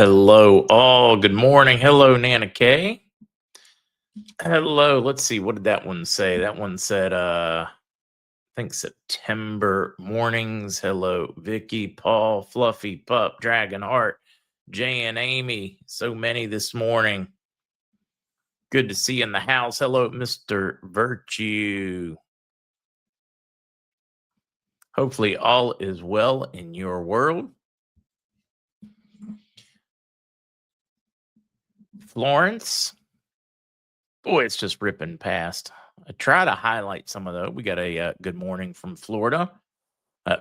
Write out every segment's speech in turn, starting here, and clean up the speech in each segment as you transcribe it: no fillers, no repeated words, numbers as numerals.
Hello, all. Good morning. Hello, Nana K. Hello. Let's see. What did that one say? That one said, I think September mornings. Hello, Vicky, Paul, Fluffy, Pup, Dragon Heart, Jay and Amy. So many this morning. Good to see you in the house. Hello, Mr. Virtue. Hopefully all is well in your world. Florence. Boy, it's just ripping past. I try to highlight some of those. We got a good morning from Florida.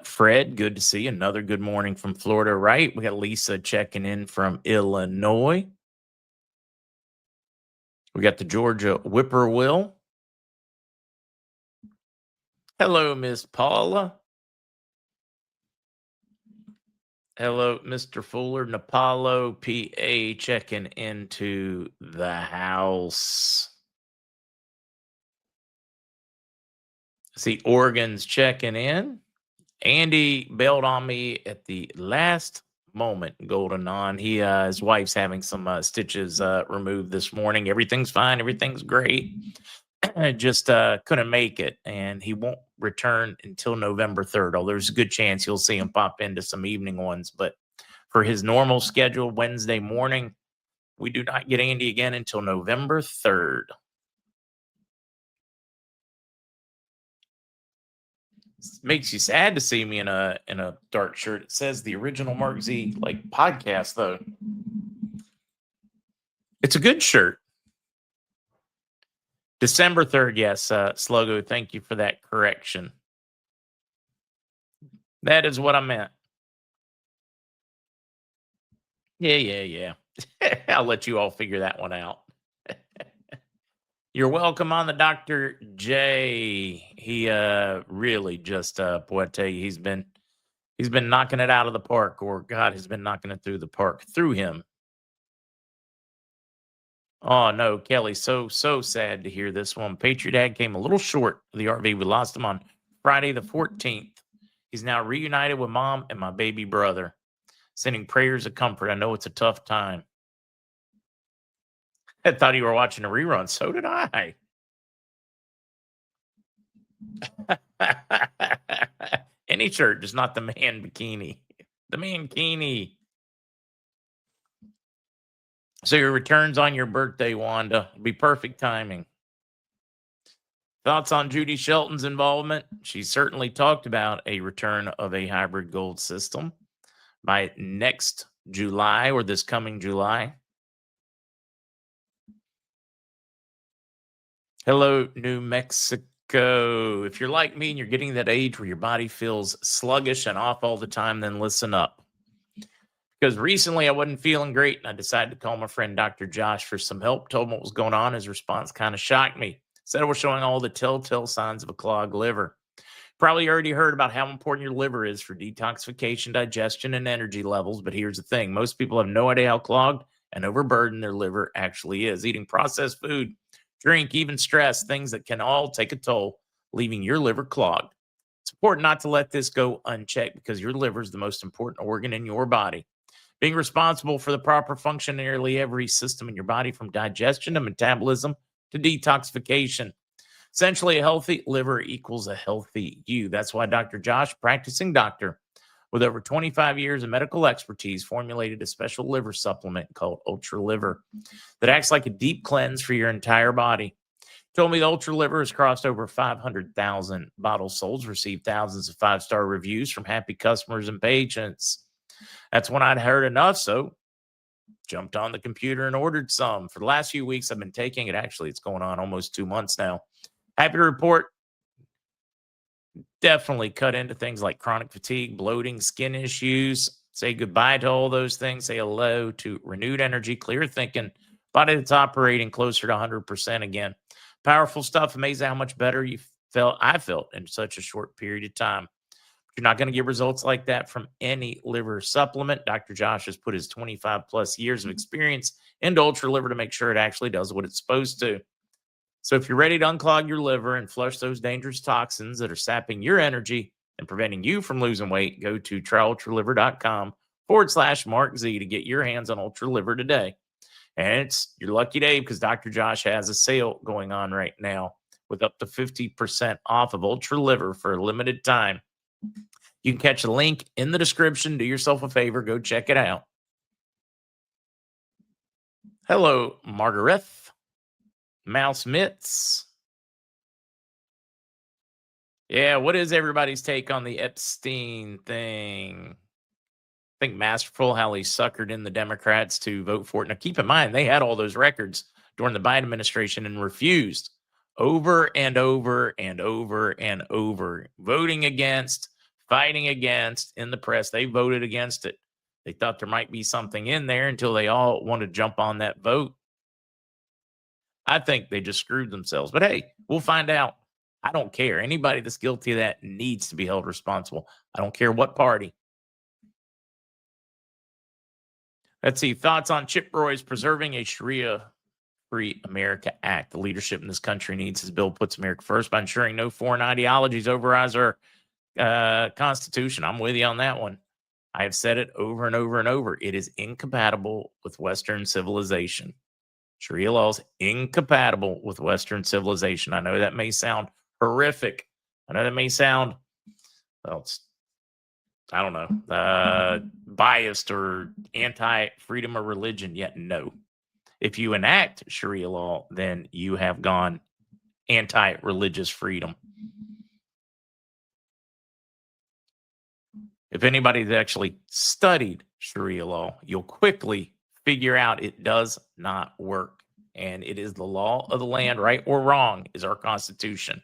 Fred, good to see you. Another good morning from Florida, right? We got Lisa checking in from Illinois. We got the Georgia Whippoorwill. Hello, Miss Paula. Hello, Mr. Fuller. Napalo, PA, checking into the house. See, Oregon's checking in. Andy bailed on me at the last moment, Golden On. His wife's having some stitches removed this morning. Everything's fine. Everything's great. Just couldn't make it, and he won't return until November 3rd. Although there's a good chance you'll see him pop into some evening ones. But for his normal schedule, Wednesday morning, we do not get Andy again until November 3rd. Makes you sad to see me in a dark shirt. It says the original MarkZ podcast though. It's a good shirt. December 3rd, yes, Sluggo, thank you for that correction. That is what I meant. Yeah. I'll let you all figure that one out. You're welcome on the Dr. J. He really just boy, I tell you, he's been knocking it out of the park, or God has been knocking it through the park through him. Oh no, Kelly, so sad to hear this one. Patriot Dad came a little short of the RV. We lost him on Friday the 14th. He's now reunited with Mom and my baby brother. Sending prayers of comfort. I know it's a tough time. I thought you were watching a rerun. So did I. Any shirt, just not the man bikini. The mankini. So your return's on your birthday, Wanda. It'll be perfect timing. Thoughts on Judy Shelton's involvement? She certainly talked about a return of a hybrid gold system by next July, or this coming July. Hello, New Mexico. If you're like me and you're getting that age where your body feels sluggish and off all the time, then listen up. Because recently I wasn't feeling great, and I decided to call my friend Dr. Josh for some help. Told him what was going on. His response kind of shocked me. Said I was showing all the telltale signs of a clogged liver. Probably already heard about how important your liver is for detoxification, digestion, and energy levels. But here's the thing. Most people have no idea how clogged and overburdened their liver actually is. Eating processed food, drink, even stress, things that can all take a toll, leaving your liver clogged. It's important not to let this go unchecked, because your liver is the most important organ in your body, being responsible for the proper function in nearly every system in your body, from digestion to metabolism to detoxification. Essentially, a healthy liver equals a healthy you. That's why Dr. Josh, practicing doctor with over 25 years of medical expertise, formulated a special liver supplement called Ultra Liver that acts like a deep cleanse for your entire body. Told me the Ultra Liver has crossed over 500,000 bottles sold, received thousands of 5-star reviews from happy customers and patients. That's when I'd heard enough, so jumped on the computer and ordered some. For the last few weeks, I've been taking it. Actually, it's going on almost 2 months now. Happy to report, definitely cut into things like chronic fatigue, bloating, skin issues. Say goodbye to all those things. Say hello to renewed energy, clear thinking, body that's operating closer to 100% again. Powerful stuff. Amazing how much better I felt in such a short period of time. You're not going to get results like that from any liver supplement. Dr. Josh has put his 25 plus years of experience into Ultra Liver to make sure it actually does what it's supposed to. So if you're ready to unclog your liver and flush those dangerous toxins that are sapping your energy and preventing you from losing weight, go to tryultraliver.com MarkZ to get your hands on Ultra Liver today. And it's your lucky day because Dr. Josh has a sale going on right now with up to 50% off of Ultra Liver for a limited time. You can catch the link in the description. Do yourself a favor. Go check it out. Hello, Margaret. Mouse Mitts. Yeah, what is everybody's take on the Epstein thing? I think masterful how he suckered in the Democrats to vote for it. Now, keep in mind, they had all those records during the Biden administration and refused over and over and over and over, voting against, fighting against in the press. They voted against it. They thought there might be something in there until they all wanted to jump on that vote. I think they just screwed themselves. But hey, we'll find out. I don't care. Anybody that's guilty of that needs to be held responsible. I don't care what party. Let's see. Thoughts on Chip Roy's Preserving a Sharia-Free America Act. The leadership in this country needs his bill puts America first by ensuring no foreign ideologies override our Constitution. I'm with you on that one. I have said it over and over and over. It is incompatible with Western civilization. Sharia law is incompatible with Western civilization. I know that may sound horrific. I know that may sound, well, I don't know, biased or anti-freedom of religion, yet no. If you enact Sharia law, then you have gone anti-religious freedom. If anybody's actually studied Sharia law, you'll quickly figure out it does not work. And it is the law of the land, right or wrong, is our Constitution.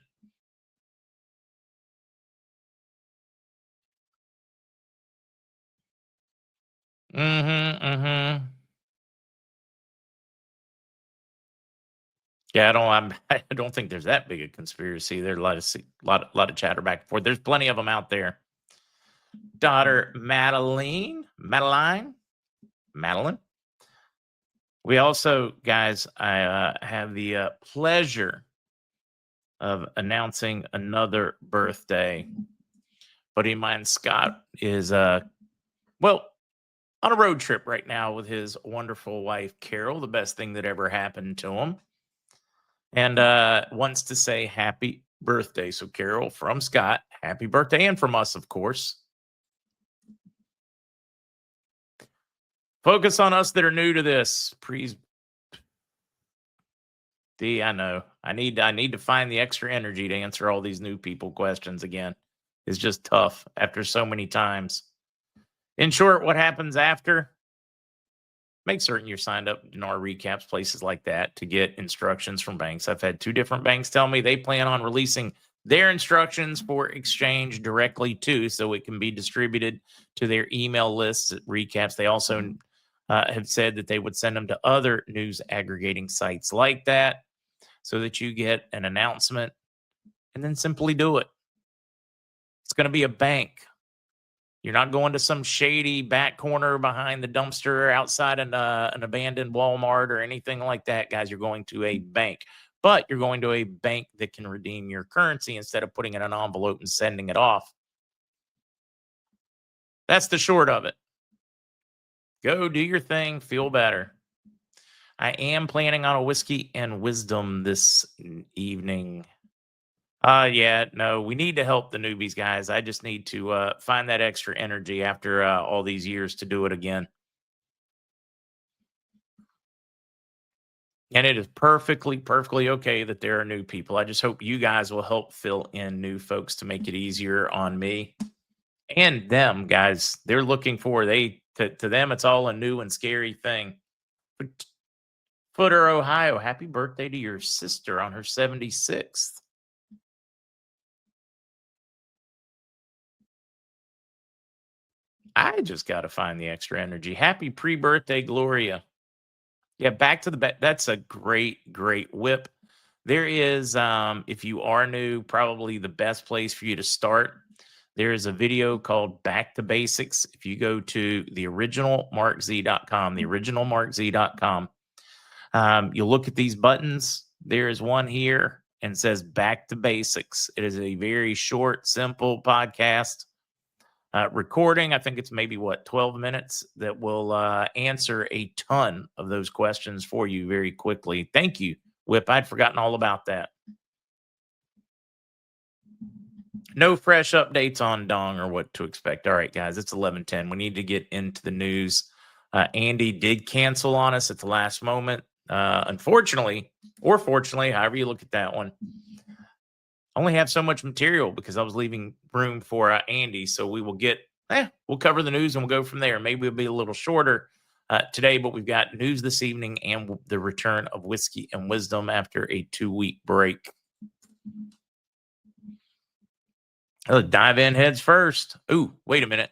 Yeah, I don't think there's that big a conspiracy. There's a lot of chatter back and forth. There's plenty of them out there. Daughter Madeline. We also, guys, I have the pleasure of announcing another birthday. Buddy of mine, Scott, is well, on a road trip right now with his wonderful wife, Carol, the best thing that ever happened to him. And wants to say happy birthday. So, Carol, from Scott, happy birthday. And from us, of course. Focus on us that are new to this. Please. D, I know. I need to find the extra energy to answer all these new people questions again. It's just tough after so many times. In short, what happens after? Make certain you're signed up in our recaps, places like that, to get instructions from banks. I've had 2 different banks tell me they plan on releasing their instructions for exchange directly too, so it can be distributed to their email lists at recaps. They also have said that they would send them to other news aggregating sites like that so that you get an announcement and then simply do it. It's going to be a bank. You're not going to some shady back corner behind the dumpster outside an abandoned Walmart or anything like that, guys. You're going to a bank, but you're going to a bank that can redeem your currency instead of putting it in an envelope and sending it off. That's the short of it. Go do your thing. Feel better. I am planning on a whiskey and wisdom this evening. Yeah, no, we need to help the newbies, guys. I just need to find that extra energy after all these years to do it again. And it is perfectly okay that there are new people. I just hope you guys will help fill in new folks to make it easier on me and them, guys. They're looking for to them, it's all a new and scary thing. Footer, Ohio, happy birthday to your sister on her 76th. I just got to find the extra energy. Happy pre-birthday, Gloria. Yeah, back to the that's a great whip. There is, if you are new, probably the best place for you to start. There is a video called Back to Basics. If you go to the original MarkZ.com, you'll look at these buttons. There is one here and says Back to Basics. It is a very short, simple podcast. recording. I think it's maybe 12 minutes that will answer a ton of those questions for you very quickly. Thank you, Whip. I'd forgotten all about that. No fresh updates on Dong or what to expect. All right, guys, it's 11:10. We need to get into the news. Andy did cancel on us at the last moment. Unfortunately, or fortunately, however you look at that one, I only have so much material because I was leaving room for Andy. So we will we'll cover the news and we'll go from there. Maybe it'll be a little shorter today, but we've got news this evening and the return of Whiskey and Wisdom after a 2-week break. Let's dive in heads first. Ooh, wait a minute.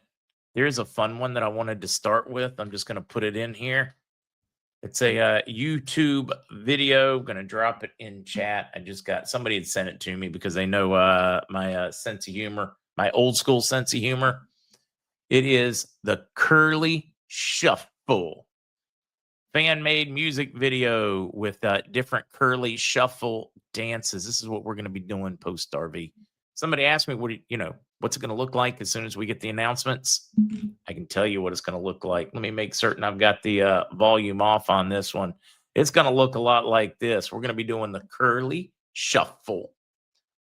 There's a fun one that I wanted to start with. I'm just going to put it in here. It's a YouTube video. I'm going to drop it in chat. I just got somebody had sent it to me because they know my sense of humor, my old school sense of humor. It is the Curly Shuffle fan-made music video with different curly shuffle dances. This is what we're going to be doing post RV. Somebody asked me, what's it going to look like as soon as we get the announcements? I can tell you what it's going to look like. Let me make certain I've got the volume off on this one. It's going to look a lot like this. We're going to be doing the Curly Shuffle.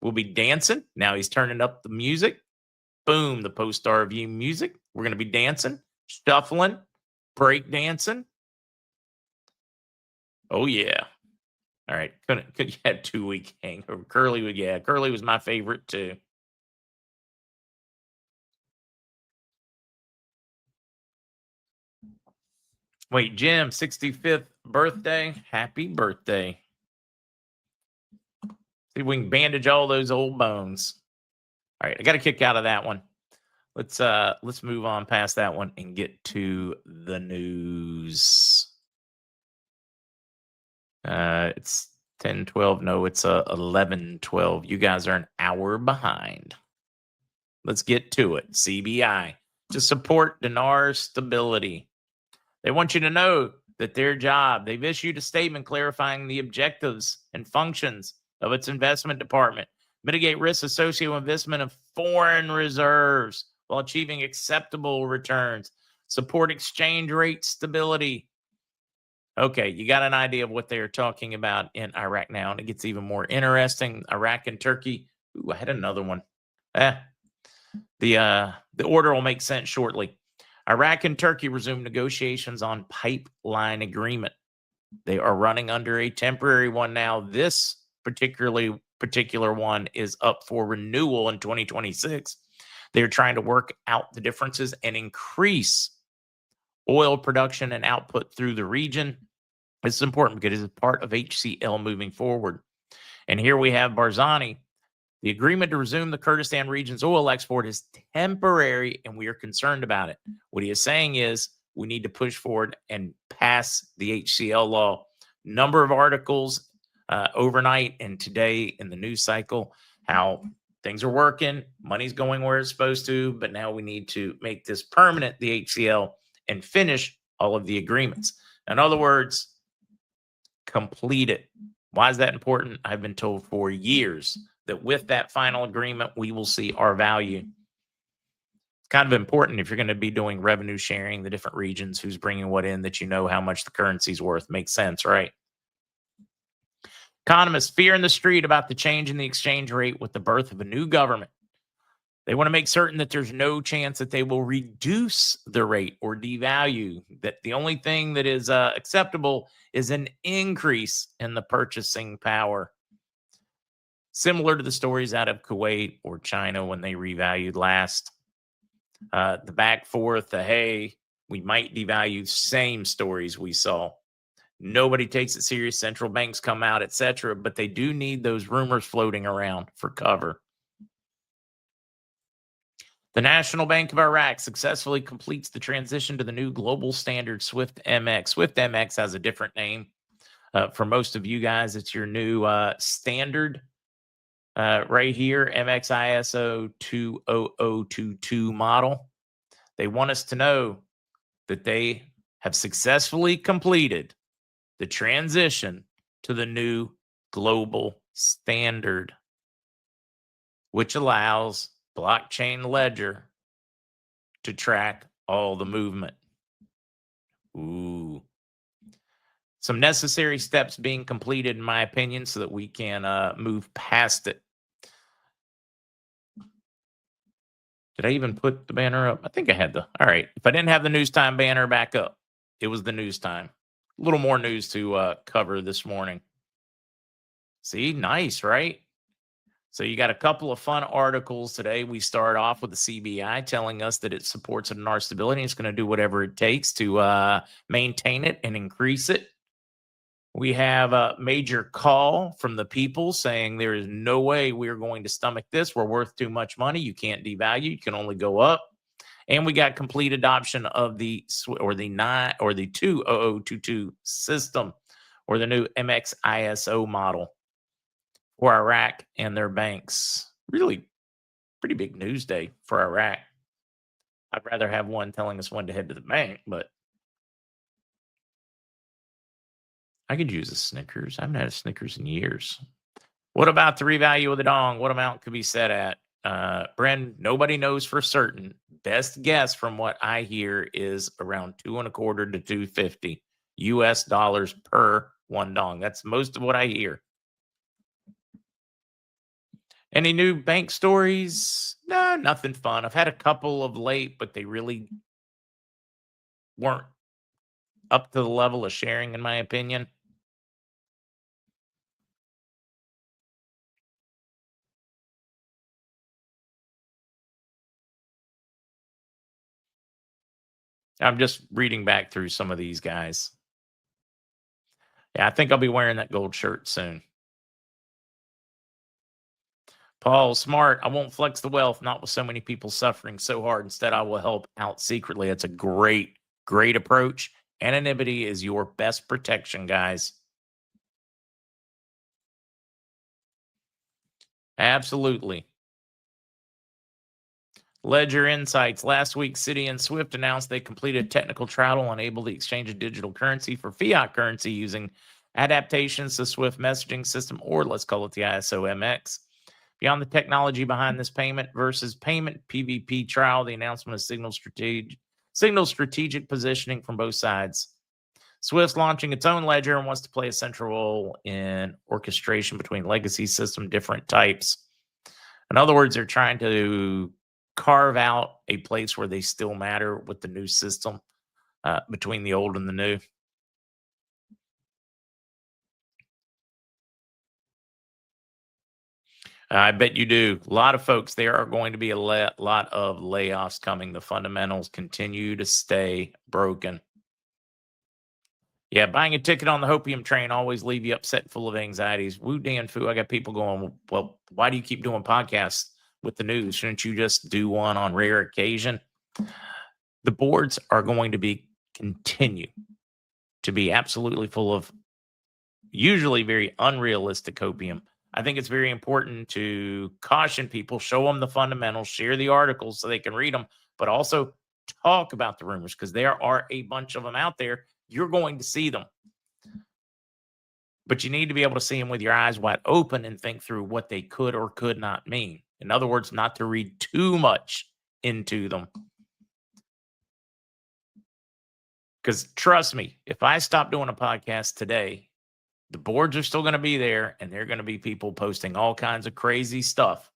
We'll be dancing. Now he's turning up the music. Boom, the post RV music. We're going to be dancing, shuffling, break dancing. Oh, yeah. All right. Could you have 2-week hangover? Curly was my favorite too. Wait, Jim, 65th birthday. Happy birthday. See if we can bandage all those old bones. All right, I got a kick out of that one. Let's move on past that one and get to the news. It's 10:12. No, it's 11:12. You guys are an hour behind. Let's get to it. CBI to support dinar stability. They want you to know that their job, they've issued a statement clarifying the objectives and functions of its investment department, mitigate risks associated with investment of foreign reserves while achieving acceptable returns, support exchange rate stability. Okay, you got an idea of what they're talking about in Iraq now, and it gets even more interesting. Iraq and Turkey. Ooh, I had another one. The order will make sense shortly. Iraq and Turkey resume negotiations on pipeline agreement. They are running under a temporary one now. This particular one is up for renewal in 2026. They're trying to work out the differences and increase oil production and output through the region. This is important because it is part of HCL moving forward. And here we have Barzani. The agreement to resume the Kurdistan region's oil export is temporary, and we are concerned about it. What he is saying is we need to push forward and pass the HCL law. Number of articles overnight and today in the news cycle, how things are working, money's going where it's supposed to, but now we need to make this permanent, the HCL, and finish all of the agreements. In other words, complete it. Why is that important? I've been told for years that with that final agreement, we will see our value. It's kind of important if you're going to be doing revenue sharing, the different regions, who's bringing what in, that you know how much the currency's worth. Makes sense, right? Economists fear in the street about the change in the exchange rate with the birth of a new government. They want to make certain that there's no chance that they will reduce the rate or devalue, that the only thing that is acceptable is an increase in the purchasing power. Similar to the stories out of Kuwait or China when they revalued last. The back forth, hey, we might devalue, same stories we saw. Nobody takes it serious. Central banks come out, etc. But they do need those rumors floating around for cover. The National Bank of Iraq successfully completes the transition to the new global standard SWIFT MX. SWIFT MX has a different name. For most of you guys, it's your new standard. Right here, MXISO 20022 model. They want us to know that they have successfully completed the transition to the new global standard, which allows blockchain ledger to track all the movement. Ooh. Some necessary steps being completed, in my opinion, so that we can move past it. Did I even put the banner up? I think I had the. All right. If I didn't have the news time banner back up, it was the news time. A little more news to cover this morning. See, nice, right? So you got a couple of fun articles today. We start off with the CBI telling us that it supports it in our stability. It's going to do whatever it takes to maintain it and increase it. We have a major call from the people saying there is no way we're going to stomach this. We're worth too much money. You can't devalue. You can only go up. And we got complete adoption of the 20022 system, or the new MXISO model for Iraq and their banks. Really pretty big news day for Iraq. I'd rather have one telling us when to head to the bank, but I could use a Snickers. I haven't had a Snickers in years. What about the revalue of the dong? What amount could be set at? Bren, nobody knows for certain. Best guess from what I hear is around 2.25 to 250 US dollars per one dong. That's most of what I hear. Any new bank stories? No, nothing fun. I've had a couple of late, but they really weren't up to the level of sharing, in my opinion. I'm just reading back through some of these guys. Yeah, I think I'll be wearing that gold shirt soon. Paul, smart. I won't flex the wealth, not with so many people suffering so hard. Instead, I will help out secretly. That's a great, great approach. Anonymity is your best protection, guys. Absolutely. Ledger Insights. Last week, Citi and Swift announced they completed technical trial to enable the exchange of digital currency for fiat currency using adaptations to Swift messaging system, or let's call it the ISO MX. Beyond the technology behind this payment versus payment PvP trial, the announcement signals strategic positioning from both sides. Swift's launching its own ledger and wants to play a central role in orchestration between legacy system different types. In other words, they're trying to carve out a place where they still matter with the new system between the old and the new. I bet you do. A lot of folks, there are going to be a lot of layoffs coming. The fundamentals continue to stay broken. Yeah, buying a ticket on the hopium train always leave you upset, full of anxieties. Woo Dan Fu, I got people going, well, why do you keep doing podcasts with the news? Shouldn't you just do one on rare occasion? The boards are going to continue to be absolutely full of usually very unrealistic hopium. I think it's very important to caution people, show them the fundamentals, share the articles so they can read them, but also talk about the rumors, because there are a bunch of them out there. You're going to see them, but you need to be able to see them with your eyes wide open and think through what they could or could not mean. In other words, not to read too much into them. Because trust me, if I stop doing a podcast today, the boards are still going to be there, and they're going to be people posting all kinds of crazy stuff.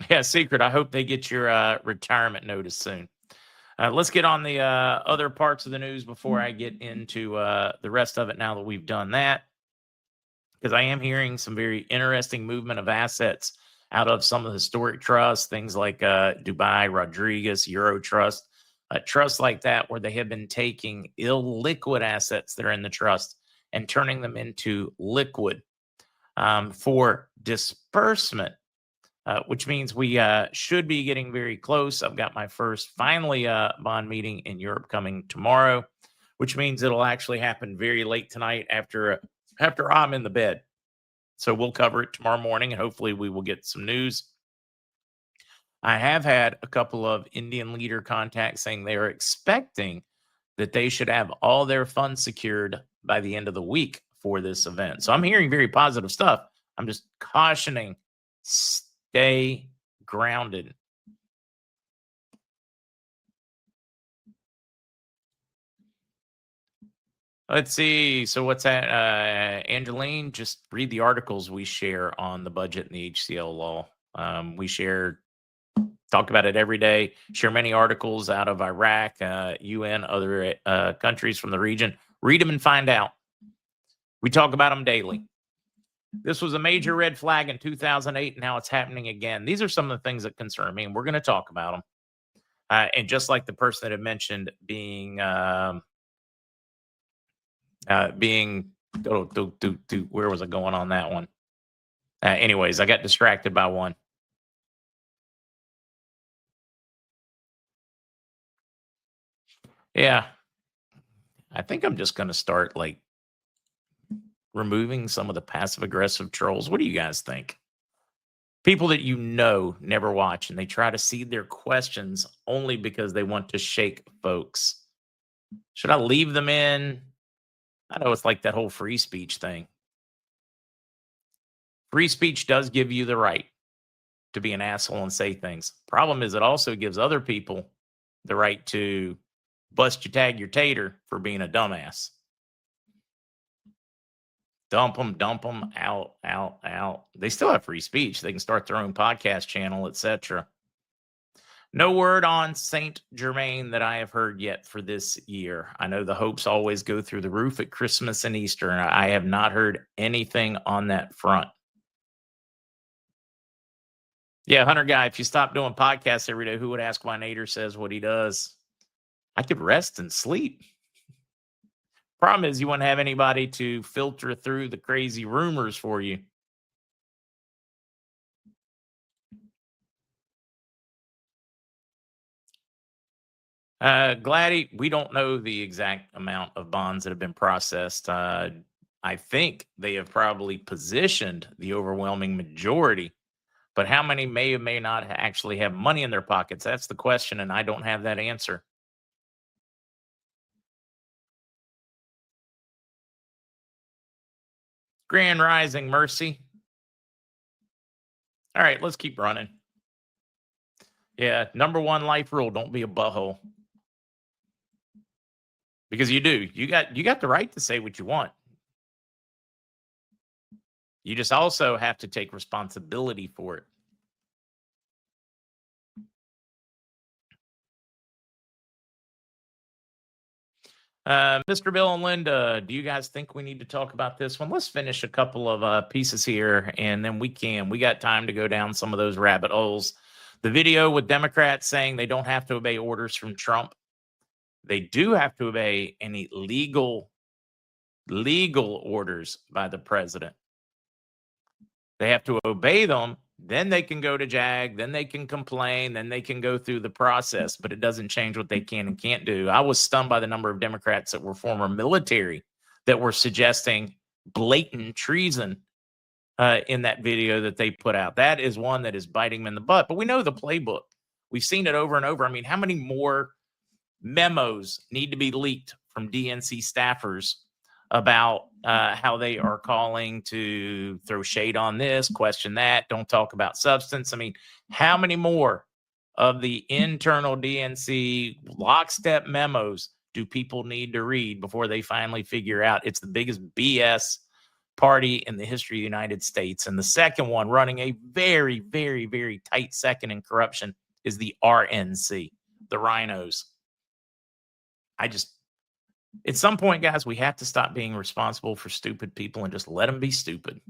Yeah, Secret, I hope they get your retirement notice soon. Let's get on the other parts of the news before I get into the rest of it now that we've done that, because I am hearing some very interesting movement of assets out of some of the historic trusts, things like Dubai, Rodriguez, Euro Trust, trusts like that, where they have been taking illiquid assets that are in the trust and turning them into liquid for disbursement. Which means we should be getting very close. I've got my first finally bond meeting in Europe coming tomorrow, which means it'll actually happen very late tonight after I'm in the bed. So we'll cover it tomorrow morning, and hopefully we will get some news. I have had a couple of Indian leader contacts saying they are expecting that they should have all their funds secured by the end of the week for this event. So I'm hearing very positive stuff. I'm just cautioning, Stay grounded. Let's see. So what's that? Angeline, just read the articles we share on the budget and the HCL law. We talk about it every day, share many articles out of Iraq, UN, other countries from the region. Read them and find out. We talk about them daily. This was a major red flag in 2008, and now it's happening again. These are some of the things that concern me, and we're going to talk about them. And just like the person that had mentioned being where was I going on that one? Anyways, I got distracted by one. Yeah, I think I'm just going to start like removing some of the passive aggressive trolls. What do you guys think? People that never watch, and they try to seed their questions only because they want to shake folks. Should I leave them in? I know it's like that whole free speech thing. Free speech does give you the right to be an asshole and say things. Problem is, it also gives other people the right to bust your tater for being a dumbass. Dump them, out. They still have free speech. They can start their own podcast channel, etc. No word on Saint Germain that I have heard yet for this year. I know the hopes always go through the roof at Christmas and Easter, and I have not heard anything on that front. Yeah, Hunter Guy, if you stop doing podcasts every day, who would ask why Nader says what he does? I could rest and sleep. Problem is, you wouldn't have anybody to filter through the crazy rumors for you. Gladdy, we don't know the exact amount of bonds that have been processed. I think they have probably positioned the overwhelming majority, but how many may or may not actually have money in their pockets? That's the question, and I don't have that answer. Grand Rising, Mercy. All right, let's keep running. Yeah, number one life rule: don't be a butthole. Because you do. You got the right to say what you want. You just also have to take responsibility for it. Mr. Bill and Linda, do you guys think we need to talk about this one? Let's finish a couple of pieces here, and then we got time to go down some of those rabbit holes. The video with Democrats saying they don't have to obey orders from Trump. They do have to obey any legal orders by the president. They have to obey them. Then they can go to JAG. Then they can complain. Then they can go through the process. But it doesn't change what they can and can't do. I was stunned by the number of Democrats that were former military that were suggesting blatant treason in that video that they put out. That is one that is biting them in the butt. But we know the playbook. We've seen it over and over. I mean, how many more memos need to be leaked from DNC staffers about how they are calling to throw shade on this, question that, don't talk about substance? I mean, how many more of the internal DNC lockstep memos do people need to read before they finally figure out it's the biggest BS party in the history of the United States? And the second one, running a very, very, very tight second in corruption, is the RNC, the rhinos. At some point, guys, we have to stop being responsible for stupid people and just let them be stupid.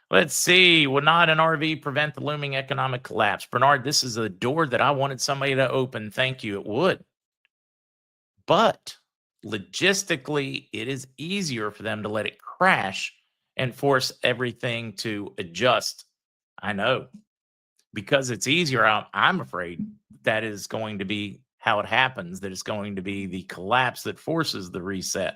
Let's see. Will not an RV prevent the looming economic collapse? Bernard, this is a door that I wanted somebody to open. Thank you. It would. But logistically, it is easier for them to let it crash and force everything to adjust. I know. Because it's easier, I'm afraid that is going to be how it happens, that it's going to be the collapse that forces the reset.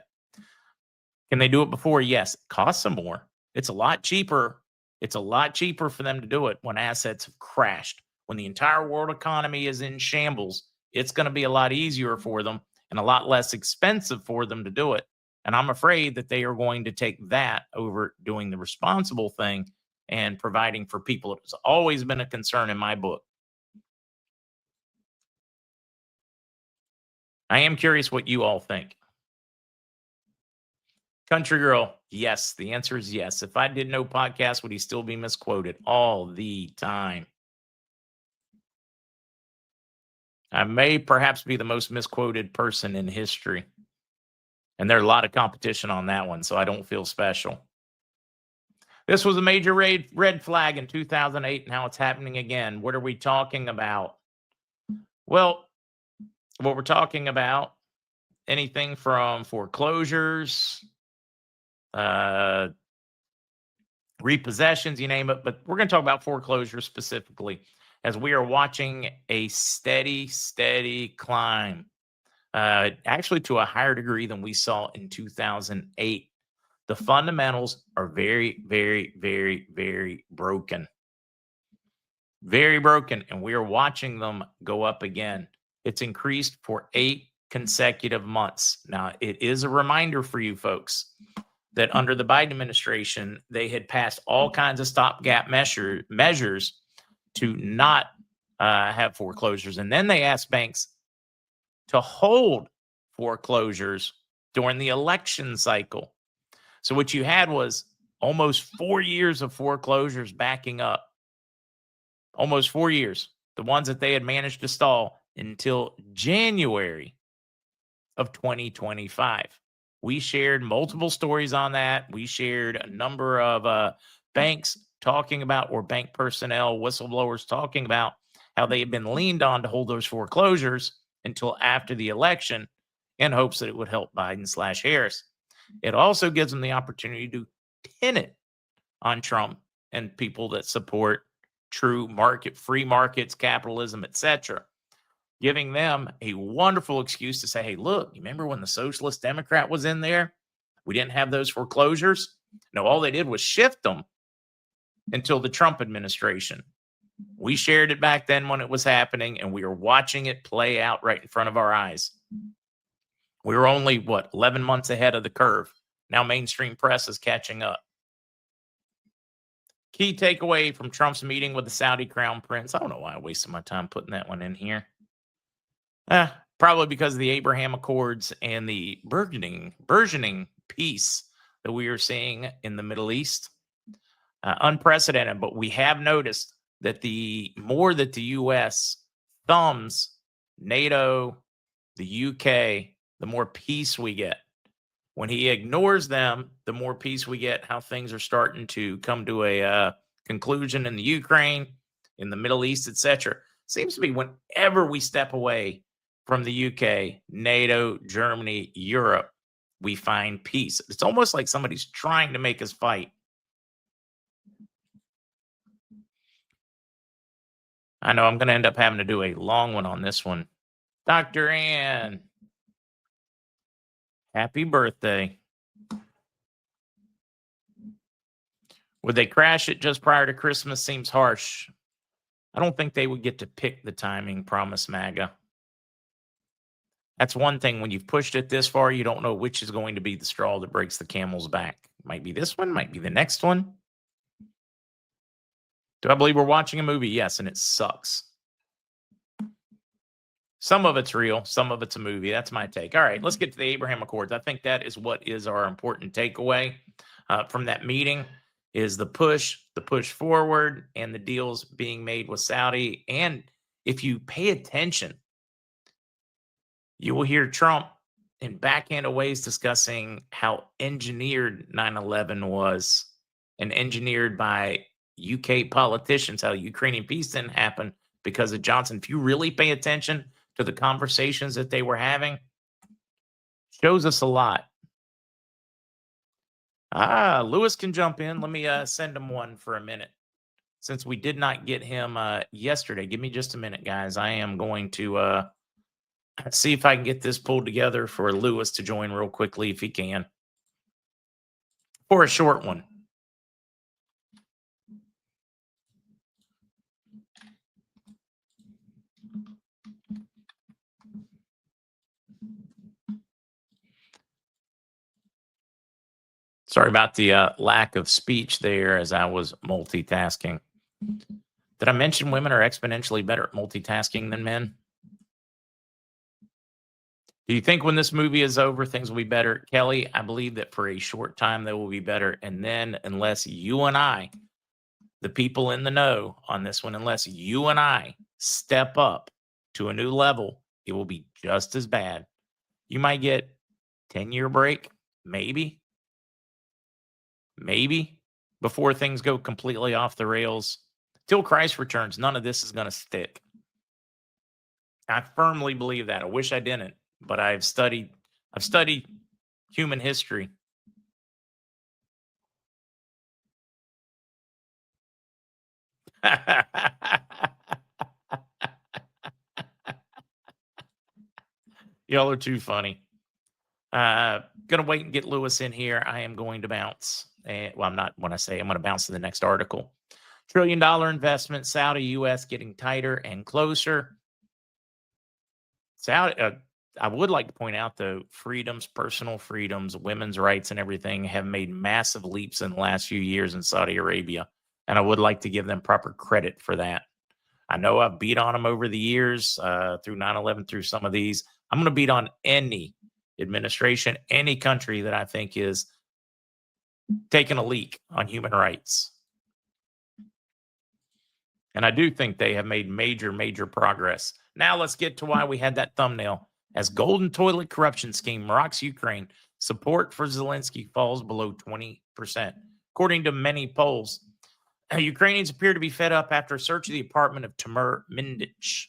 Can they do it before? Yes. It costs them more. It's a lot cheaper. It's a lot cheaper for them to do it when assets have crashed. When the entire world economy is in shambles, it's going to be a lot easier for them and a lot less expensive for them to do it And I'm afraid that they are going to take that over doing the responsible thing and providing for people. It's always been a concern in my book. I am curious what you all think. Country Girl, yes. The answer is yes. If I did no podcast, would he still be misquoted all the time? I may perhaps be the most misquoted person in history. And there's a lot of competition on that one, so I don't feel special. This was a major red flag in 2008, and now it's happening again. What are we talking about? Well, what we're talking about, anything from foreclosures, uh, repossessions, you name it. But we're going to talk about foreclosures specifically, as we are watching a steady climb, actually to a higher degree than we saw in 2008. The fundamentals are very broken. Very broken. And we are watching them go up again. It's increased for 8 consecutive months. Now, it is a reminder for you folks that under the Biden administration, they had passed all kinds of stopgap measures to not have foreclosures. And then they asked banks to hold foreclosures during the election cycle. So what you had was almost 4 years of foreclosures backing up. Almost 4 years. The ones that they had managed to stall until January of 2025. We shared multiple stories on that. We shared a number of banks talking about, or bank personnel, whistleblowers talking about how they had been leaned on to hold those foreclosures until after the election in hopes that it would help Biden/Harris. It also gives them the opportunity to pin it on Trump and people that support true market, free markets, capitalism, etc., giving them a wonderful excuse to say, hey, look, you remember when the Socialist Democrat was in there? We didn't have those foreclosures. No, all they did was shift them until the Trump administration. We shared it back then when it was happening, and we are watching it play out right in front of our eyes. We were only, 11 months ahead of the curve. Now mainstream press is catching up. Key takeaway from Trump's meeting with the Saudi crown prince. I don't know why I wasted my time putting that one in here. Probably because of the Abraham Accords and the burgeoning peace that we are seeing in the Middle East. Unprecedented, but we have noticed that the more that the U.S. thumbs NATO, the UK, the more peace we get. When he ignores them, the more peace we get. How things are starting to come to a conclusion in the Ukraine, in the Middle East, etc. Seems to be whenever we step away from the UK, NATO, Germany, Europe, we find peace. It's almost like somebody's trying to make us fight. I know I'm going to end up having to do a long one on this one. Dr. Ann, happy birthday. Would they crash it just prior to Christmas? Seems harsh. I don't think they would get to pick the timing, promise MAGA. That's one thing. When you've pushed it this far, you don't know which is going to be the straw that breaks the camel's back. Might be this one, might be the next one. Do I believe we're watching a movie? Yes, and it sucks. Some of it's real, some of it's a movie. That's my take. All right, let's get to the Abraham Accords. I think that is what is our important takeaway from that meeting, is the push forward, and the deals being made with Saudi. And if you pay attention, you will hear Trump in backhanded ways discussing how engineered 9/11 was, and engineered by UK politicians, how Ukrainian peace didn't happen because of Johnson. If you really pay attention to the conversations that they were having, shows us a lot. Lewis can jump in. Let me send him one for a minute, since we did not get him yesterday. Give me just a minute, guys. I am going to see if I can get this pulled together for Lewis to join real quickly, if he can, for a short one. Sorry about the lack of speech there as I was multitasking. Did I mention women are exponentially better at multitasking than men? Do you think when this movie is over, things will be better? Kelly, I believe that for a short time they will be better. And then, unless you and I, the people in the know on this one, unless you and I step up to a new level, it will be just as bad. You might get 10-year break, maybe, before things go completely off the rails. Till Christ returns, none of this is going to stick. I firmly believe that. I wish I didn't, but I've studied human history. Y'all are too funny. Gonna wait and get Lewis in here. I am going to bounce. Well, I'm not. When I say I'm going to bounce to the next article, $1 trillion investment, Saudi U.S. getting tighter and closer. Saudi. I would like to point out, though, freedoms, personal freedoms, women's rights, and everything have made massive leaps in the last few years in Saudi Arabia, and I would like to give them proper credit for that. I know I've beat on them over the years through 9/11, through some of these. I'm going to beat on any administration, any country that I think is taking a leak on human rights. And I do think they have made major, major progress. Now let's get to why we had that thumbnail. As golden toilet corruption scheme rocks Ukraine, support for Zelensky falls below 20%. According to many polls, Ukrainians appear to be fed up after a search of the apartment of Timur Mindich,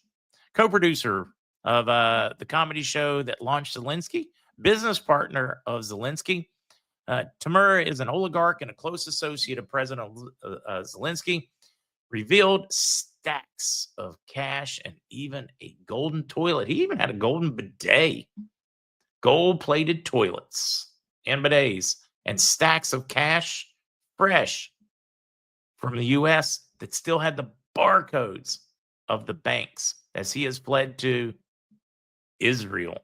co-producer of the comedy show that launched Zelensky, business partner of Zelensky. Timur is an oligarch and a close associate of President Zelensky, revealed stacks of cash and even a golden toilet. He even had a golden bidet, gold-plated toilets and bidets, and stacks of cash, fresh from the U.S., that still had the barcodes of the banks, as he has fled to Israel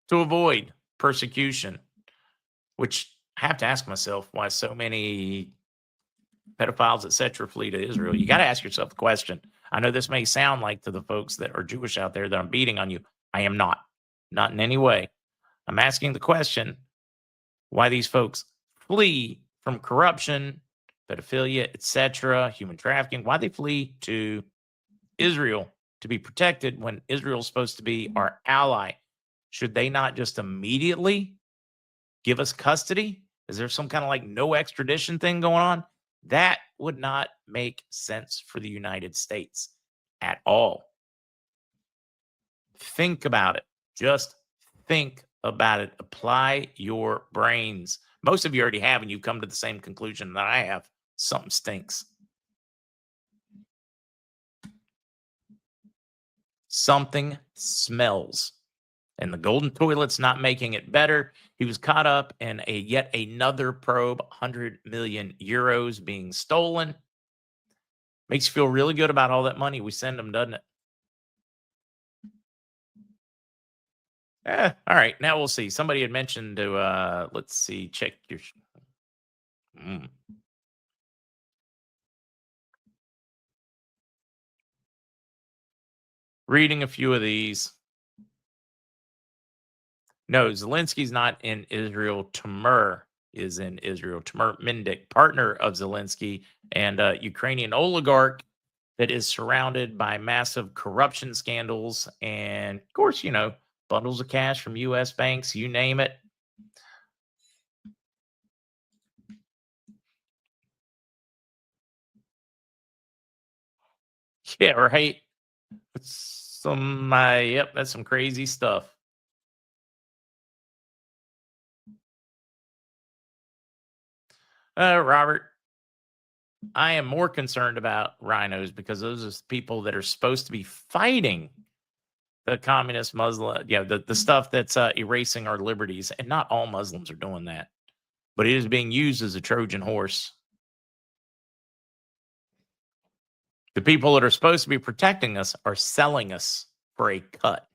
to avoid persecution, which I have to ask myself why so many pedophiles, etc., flee to Israel. You got to ask yourself the question. I know this may sound like, to the folks that are Jewish out there, that I'm beating on you. I am not in any way. I'm asking the question why these folks flee from corruption, pedophilia, etc., human trafficking, why they flee to Israel to be protected when Israel is supposed to be our ally. Should they not just immediately give us custody? Is there some kind of like no extradition thing going on? That would not make sense for the United States at all. Think about it. Just think about it. Apply your brains. Most of you already have, and you've come to the same conclusion that I have. Something stinks. Something smells. And the golden toilet's not making it better. He was caught up in yet another probe, 100 million euros being stolen. Makes you feel really good about all that money we send them, doesn't it? All right, now we'll see. Somebody had mentioned to, let's see, check your... Reading a few of these. No, Zelensky's not in Israel. Timur is in Israel. Timur Mindich, partner of Zelensky, and a Ukrainian oligarch that is surrounded by massive corruption scandals and, of course, bundles of cash from U.S. banks, you name it. Yeah, right. Yep, that's some crazy stuff. Robert, I am more concerned about rhinos because those are people that are supposed to be fighting the communist Muslim, the stuff that's erasing our liberties. And not all Muslims are doing that, but it is being used as a Trojan horse. The people that are supposed to be protecting us are selling us for a cut.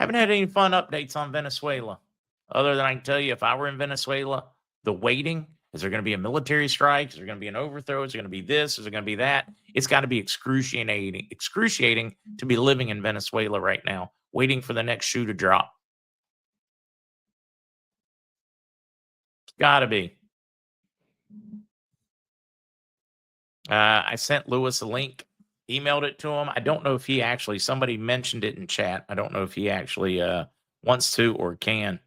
Haven't had any fun updates on Venezuela. Other than I can tell you, if I were in Venezuela, the waiting, is there going to be a military strike? Is there going to be an overthrow? Is there going to be this? Is there going to be that? It's got to be excruciating to be living in Venezuela right now, waiting for the next shoe to drop. It's got to be. I sent Lewis a link, emailed it to him. I don't know if he actually, somebody mentioned it in chat. I don't know if he actually wants to or can.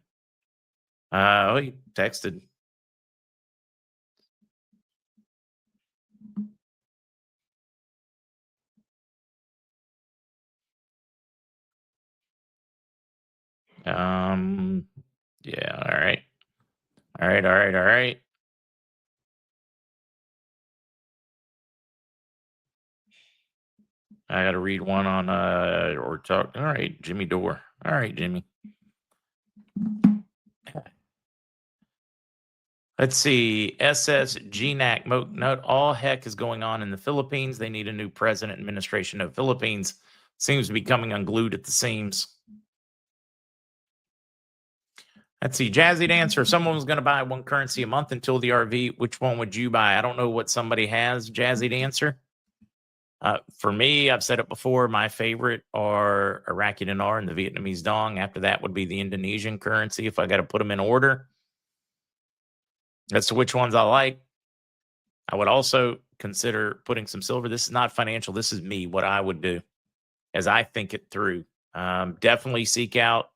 He texted. Yeah, all right. All right. I got to read one on or talk. All right, Jimmy Dore. All right, Jimmy. Let's see. SSGNAC note all heck is going on in the Philippines. They need a new president administration of Philippines. Seems to be coming unglued at the seams. Let's see. Jazzy Dancer. Someone was going to buy one currency a month until the RV. Which one would you buy? I don't know what somebody has. Jazzy Dancer. For me, I've said it before, my favorite are Iraqi dinar and the Vietnamese dong. After that would be the Indonesian currency if I got to put them in order. As to which ones I like. I would also consider putting some silver. This is not financial. This is me, what I would do as I think it through. Definitely seek out,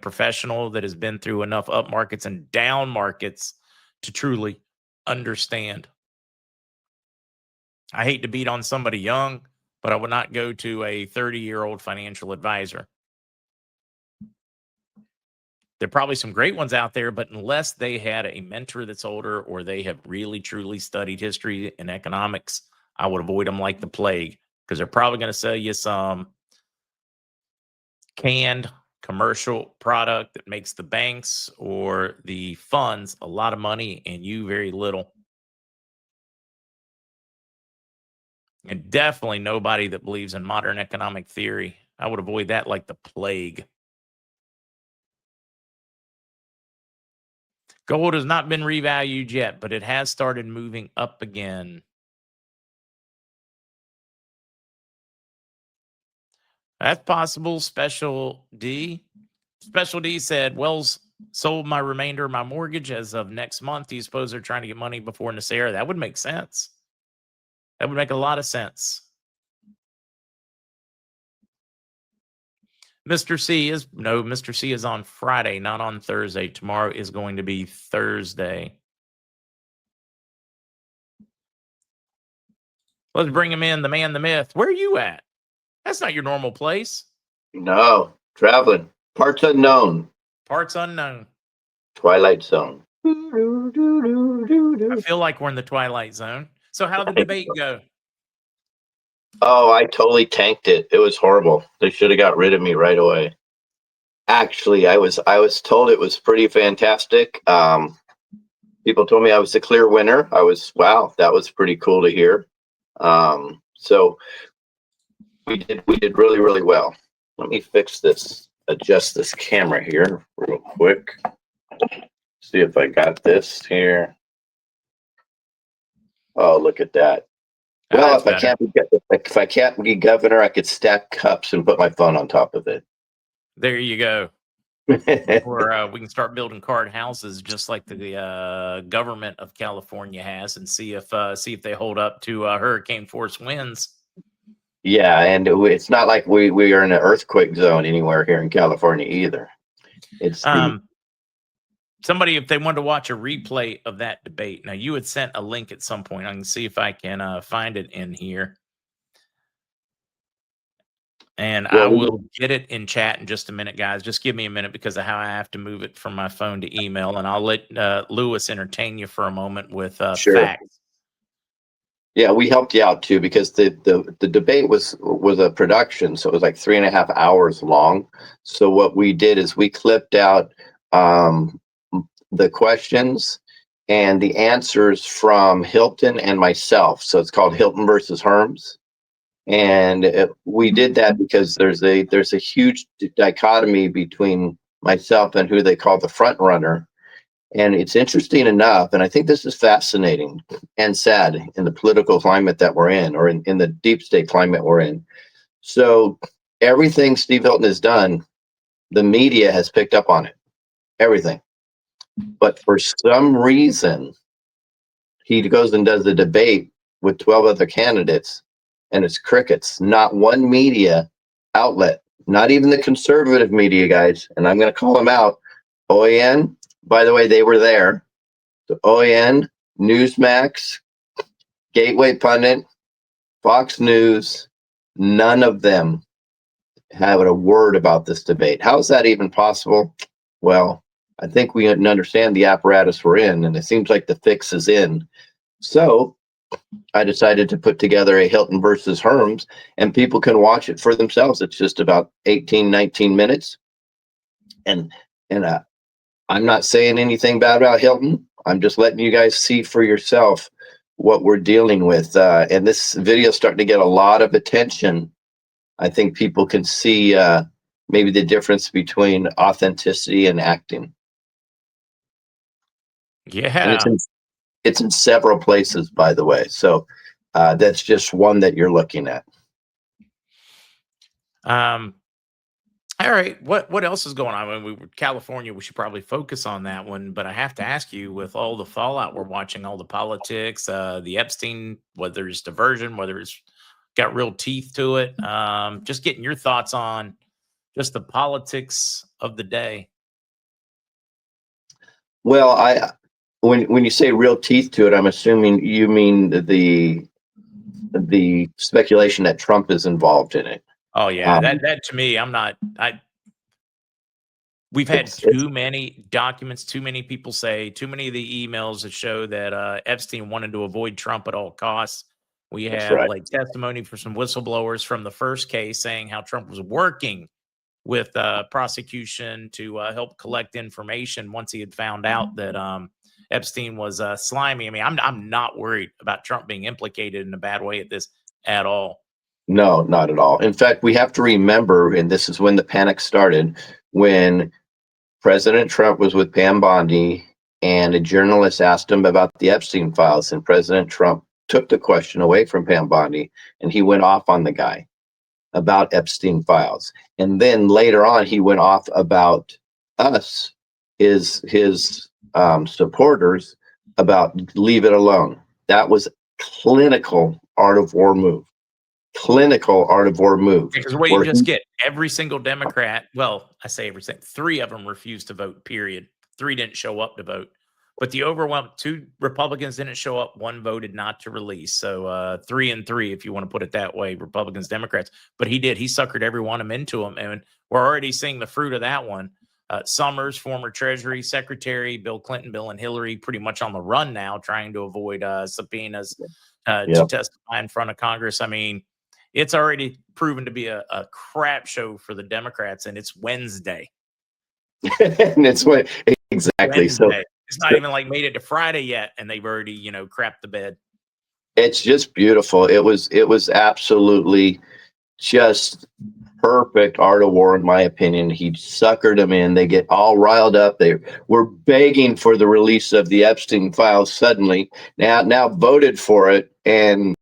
professional that has been through enough up markets and down markets to truly understand. I hate to beat on somebody young, but I would not go to a 30-year-old financial advisor. There are probably some great ones out there, but unless they had a mentor that's older or they have really, truly studied history and economics, I would avoid them like the plague because they're probably going to sell you some canned commercial product that makes the banks or the funds a lot of money and you very little. And definitely nobody that believes in modern economic theory. I would avoid that like the plague. Gold has not been revalued yet, but it has started moving up again. That's possible. Special D said, Wells sold my remainder of my mortgage as of next month. Do you suppose they're trying to get money before Nasera? That would make sense. That would make a lot of sense. Mr. C is on Friday, not on Thursday. Tomorrow is going to be Thursday. Let's bring him in, the man, the myth. Where are you at? That's not your normal place. No, traveling. Parts unknown. Parts unknown. Twilight Zone. I feel like we're in the Twilight Zone. So how'd the debate go? Oh, I totally tanked it. It was horrible. They should have got rid of me right away. Actually, I was told it was pretty fantastic. People told me I was the clear winner. Wow, that was pretty cool to hear. So we did really, really well. Let me adjust this camera here real quick. See if I got this here. Oh, look at that. Well, if I can't be governor, I could stack cups and put my phone on top of it. There you go. Or we can start building card houses just like the government of California has, and see if they hold up to hurricane force winds. Yeah, and it's not like we are in an earthquake zone anywhere here in California either. It's somebody, if they wanted to watch a replay of that debate. Now, you had sent a link at some point. I can see if I can find it in here. And I will get it in chat in just a minute, guys. Just give me a minute because of how I have to move it from my phone to email. And I'll let Lewis entertain you for a moment with facts. Yeah, we helped you out too because the debate was a production, so it was like 3.5 hours long. So what we did is we clipped out the questions and the answers from Hilton and myself. So it's called Hilton versus Herms. And we did that because there's a huge dichotomy between myself and who they call the front runner. And it's interesting enough, and I think this is fascinating and sad in the political climate that we're in, or in the deep state climate we're in. So everything Steve Hilton has done, the media has picked up on it, everything. But for some reason, he goes and does the debate with 12 other candidates, and it's crickets. Not one media outlet, not even the conservative media guys, and I'm going to call them out. OAN, by the way, they were there. So OAN, Newsmax, Gateway Pundit, Fox News, none of them have a word about this debate. How is that even possible? Well, I think we understand the apparatus we're in, and it seems like the fix is in. So I decided to put together a Hilton versus Herms, and people can watch it for themselves. It's just about 18, 19 minutes. And I'm not saying anything bad about Hilton. I'm just letting you guys see for yourself what we're dealing with. And this video is starting to get a lot of attention. I think people can see maybe the difference between authenticity and acting. And Yeah. it's in several places, by the way. So that's just one that you're looking at. All right. What else is going on? When we were California, we should probably focus on that one. But I have to ask you, with all the fallout we're watching, all the politics, the Epstein, whether it's diversion, whether it's got real teeth to it, just getting your thoughts on just the politics of the day. Well, when you say real teeth to it, I'm assuming you mean the speculation that Trump is involved in it. Oh yeah, that to me, we've had too many documents, too many people say, too many of the emails that show that Epstein wanted to avoid Trump at all costs. We have right. like testimony for some whistleblowers from the first case saying how Trump was working with prosecution to help collect information once he had found out that Epstein was slimy. I mean, I'm not worried about Trump being implicated in a bad way at this at all. No, not at all. In fact, we have to remember, and this is when the panic started, when President Trump was with Pam Bondi and a journalist asked him about the Epstein files, and President Trump took the question away from Pam Bondi and he went off on the guy about Epstein files. And then later on, he went off about us, his supporters, about leave it alone. That was clinical art of war move. Clinical art of war move. Because what you just get, every single Democrat, well, I say everything, 3 of them refused to vote, period. 3 didn't show up to vote. But the overwhelming 2 Republicans didn't show up, 1 voted not to release. So 3 and 3, if you want to put it that way, Republicans, Democrats. But he did. He suckered every one of them into him. And we're already seeing the fruit of that one. Summers, former Treasury Secretary, Bill Clinton, Bill and Hillary, pretty much on the run now, trying to avoid subpoenas to testify in front of Congress. I mean, it's already proven to be a crap show for the Democrats, and it's Wednesday. And it's what exactly. Wednesday. So it's not even like made it to Friday yet, and they've already, crapped the bed. It's just beautiful. It was absolutely just perfect art of war, in my opinion. He suckered them in. They get all riled up. They were begging for the release of the Epstein files. Suddenly, now voted for it, and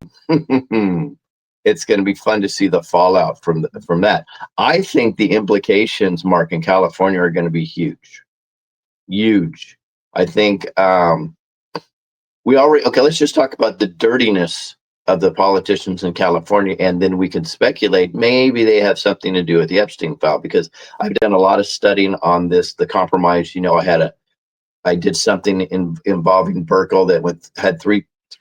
it's going to be fun to see the fallout from that. I think the implications, Mark, in California are going to be huge. Huge. I think let's just talk about the dirtiness of the politicians in California, and then we can speculate maybe they have something to do with the Epstein file, because I've done a lot of studying on this, the compromise. I did something involving Burkle that had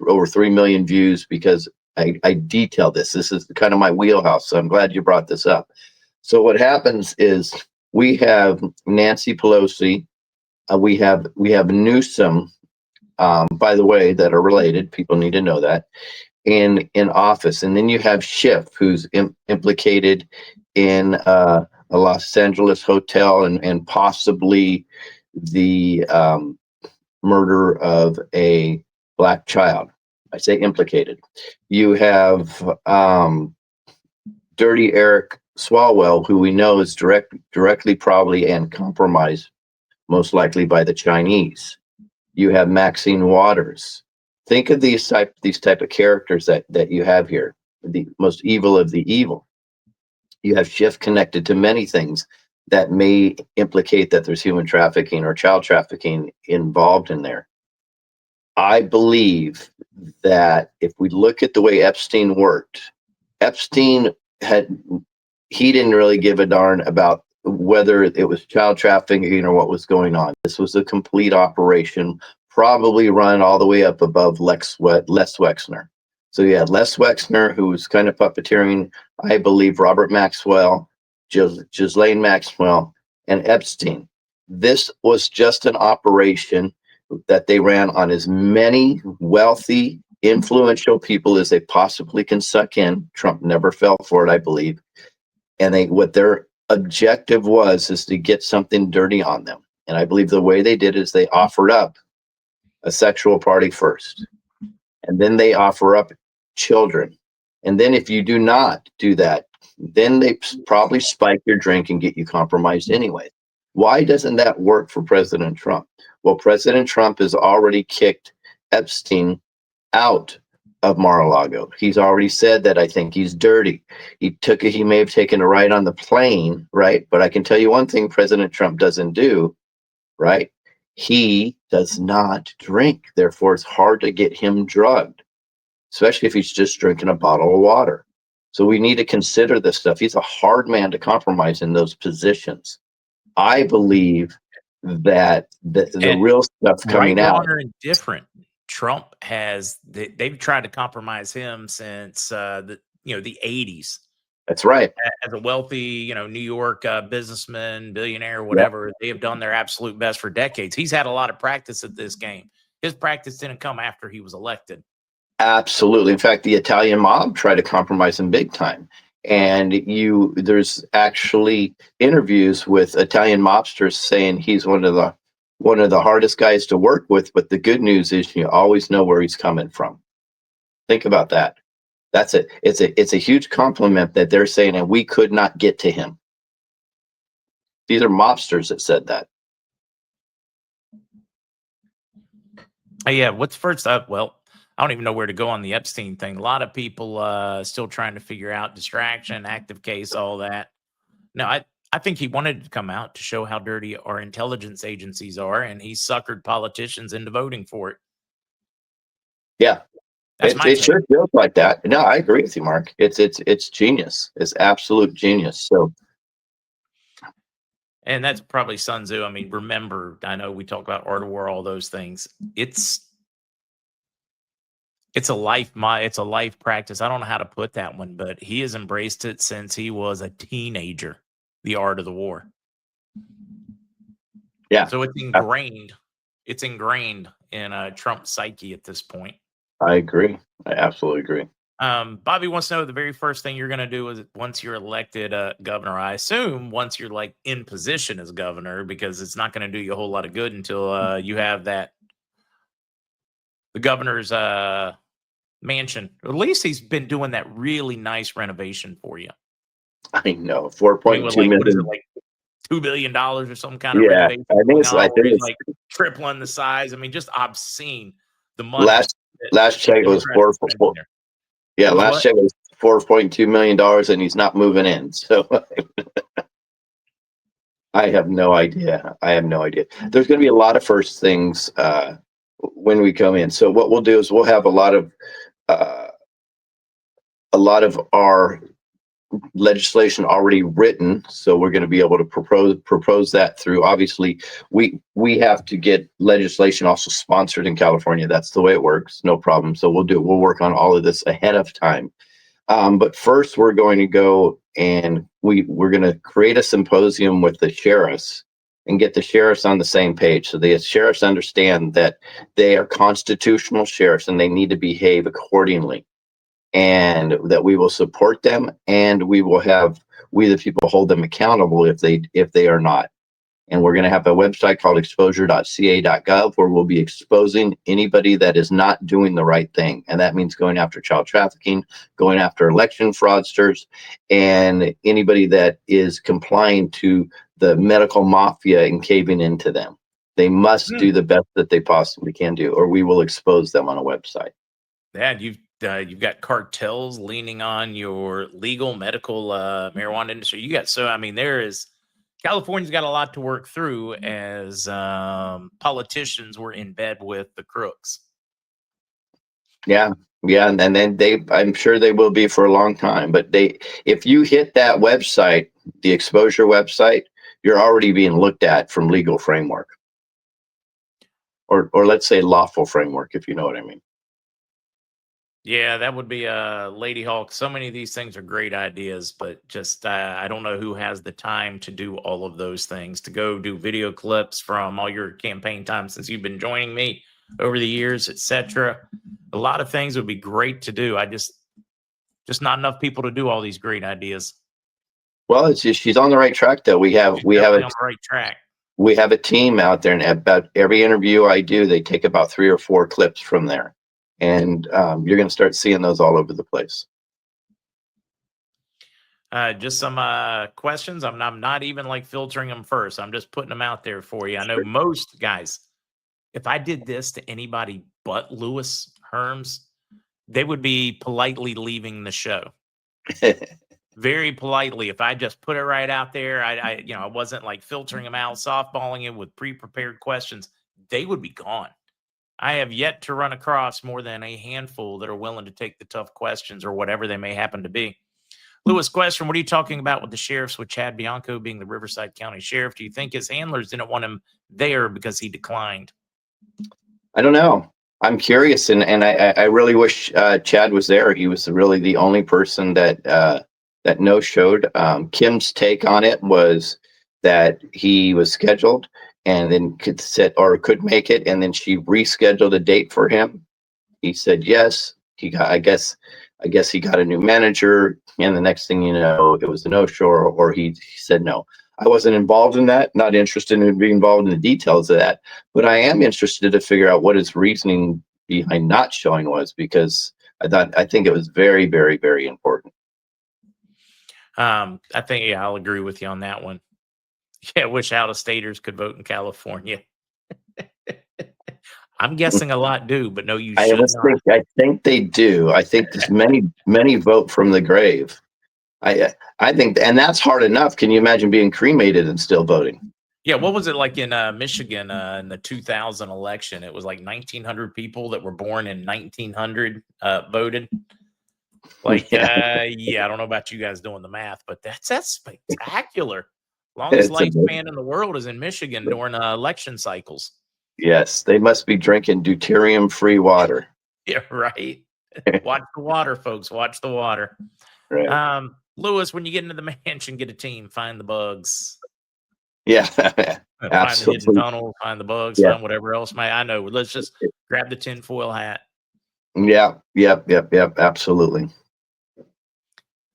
over 3 million views, because I detail this. This is kind of my wheelhouse, so I'm glad you brought this up. So what happens is we have Nancy Pelosi, we have Newsom, by the way, that are related. People need to know that in office, and then you have Schiff, who's implicated in a Los Angeles hotel and possibly the murder of a Black child. I say implicated. You have Dirty Eric Swalwell, who we know is directly probably and compromised, most likely by the Chinese. You have Maxine Waters. Think of these type of characters that you have here, the most evil of the evil. You have Schiff connected to many things that may implicate that there's human trafficking or child trafficking involved in there. I believe that if we look at the way Epstein worked, Epstein he didn't really give a darn about whether it was child trafficking or what was going on. This was a complete operation, probably run all the way up above Les Wexner. So you had Les Wexner, who was kind of puppeteering, I believe, Robert Maxwell, Ghislaine Maxwell, and Epstein. This was just an operation that they ran on as many wealthy, influential people as they possibly can suck in. Trump never fell for it, I believe. And what their objective is to get something dirty on them. And I believe the way they did is they offered up a sexual party first, and then they offer up children. And then if you do not do that, then they probably spike your drink and get you compromised anyway. Why doesn't that work for President Trump? Well, President Trump has already kicked Epstein out of Mar-a-Lago. He's already said that I think he's dirty. He may have taken a ride on the plane, right? But I can tell you one thing President Trump doesn't do, right? He does not drink. Therefore, it's hard to get him drugged, especially if he's just drinking a bottle of water. So we need to consider this stuff. He's a hard man to compromise in those positions. I believe that the real stuff coming out. Right, wrong, or indifferent, Trump they've tried to compromise him since the 80s. That's right. As a wealthy, New York businessman, billionaire, whatever, They have done their absolute best for decades. He's had a lot of practice at this game. His practice didn't come after he was elected. Absolutely. In fact, the Italian mob tried to compromise him big time. And there's actually interviews with Italian mobsters saying he's one of the hardest guys to work with. But the good news is you always know where he's coming from. Think about that. That's it. It's a huge compliment that they're saying, and we could not get to him. These are mobsters that said that. Yeah. What's first up? Well, I don't even know where to go on the Epstein thing. A lot of people still trying to figure out distraction, active case, all that. No, I think he wanted to come out to show how dirty our intelligence agencies are, and he suckered politicians into voting for it. Yeah, it sure feels like that. No, I agree with you, Mark. It's genius. It's absolute genius. So, and that's probably Sun Tzu. I mean, remember, I know we talk about art of war, all those things. It's a life practice. I don't know how to put that one, but he has embraced it since he was a teenager, the art of the war. Yeah. So it's ingrained. It's ingrained in Trump's psyche at this point. I agree. I absolutely agree. Bobby wants to know the very first thing you're going to do is once you're elected governor. I assume once you're like in position as governor, because it's not going to do you a whole lot of good until you have the governor's mansion. At least he's been doing that really nice renovation for you. I know, 4.2 million. What is it, like $2 billion or some kind of renovation? I think it's like tripling the size. I mean, just obscene. The money. Last check was last check was $4.2 million, and he's not moving in. So I have no idea. There's going to be a lot of first things when we come in. So what we'll do is we'll have a lot of our legislation already written, so we're going to be able to propose that through. Obviously, we have to get legislation also sponsored in California. That's the way it works. No problem. So we'll work on all of this ahead of time. But first, we're going to go and we're going to create a symposium with the sheriffs and get the sheriffs on the same page, so the sheriffs understand that they are constitutional sheriffs and they need to behave accordingly, and that we will support them, and we the people hold them accountable if they are not. And we're going to have a website called exposure.ca.gov where we'll be exposing anybody that is not doing the right thing. And that means going after child trafficking, going after election fraudsters, and anybody that is complying to the medical mafia and caving into them. They must do the best that they possibly can do, or we will expose them on a website. Dad, you've got cartels leaning on your legal medical marijuana industry. You got California's got a lot to work through as politicians were in bed with the crooks. Yeah, and then I'm sure they will be for a long time. But if you hit that website, the exposure website, you're already being looked at from legal framework, or let's say lawful framework, if you know what I mean. Yeah, that would be Lady Hawk. So many of these things are great ideas, but just I don't know who has the time to do all of those things, to go do video clips from all your campaign time since you've been joining me over the years, etc. A lot of things would be great to do. I just not enough people to do all these great ideas. Well, it's just, she's on the right track, though. We have on the right track. We have a team out there, and about every interview I do, they take about 3 or 4 clips from there. And you're going to start seeing those all over the place. Just some questions. I'm not even like filtering them first. I'm just putting them out there for you. I know most guys, if I did this to anybody but Lewis Herms, they would be politely leaving the show. Very politely. If I just put it right out there, I wasn't like filtering them out, softballing it with pre-prepared questions, they would be gone. I have yet to run across more than a handful that are willing to take the tough questions or whatever they may happen to be. Lewis, question, what are you talking about with the sheriffs, with Chad Bianco being the Riverside County Sheriff? Do you think his handlers didn't want him there because he declined? I don't know. I'm curious, and I really wish Chad was there. He was really the only person that no-showed. Kim's take on it was that he was scheduled and then could make it, and then she rescheduled a date for him. He said yes. I guess he got a new manager, and the next thing you know, it was a no-show, or he said no. I wasn't involved in that, not interested in being involved in the details of that, but I am interested to figure out what his reasoning behind not showing was, because I think it was very, very, very important. I think, I'll agree with you on that one. Yeah, wish out-of-staters could vote in California. I'm guessing a lot do, but no, you should not. I think they do. I think there's many vote from the grave. I think, and that's hard enough. Can you imagine being cremated and still voting? Yeah, what was it like in Michigan in the 2000 election? It was like 1,900 people that were born in 1900 voted. Like, I don't know about you guys doing the math, but that's spectacular. Longest lifespan in the world is in Michigan during election cycles. Yes, they must be drinking deuterium-free water. Yeah, right. Watch the water, folks. Watch the water. Right. Lewis, when you get into the mansion, get a team. Find the bugs. Yeah, absolutely. Find the hidden tunnel. Find the bugs. Yeah. Find whatever else. I know. Let's just grab the tinfoil hat. Yeah. Yep. Absolutely.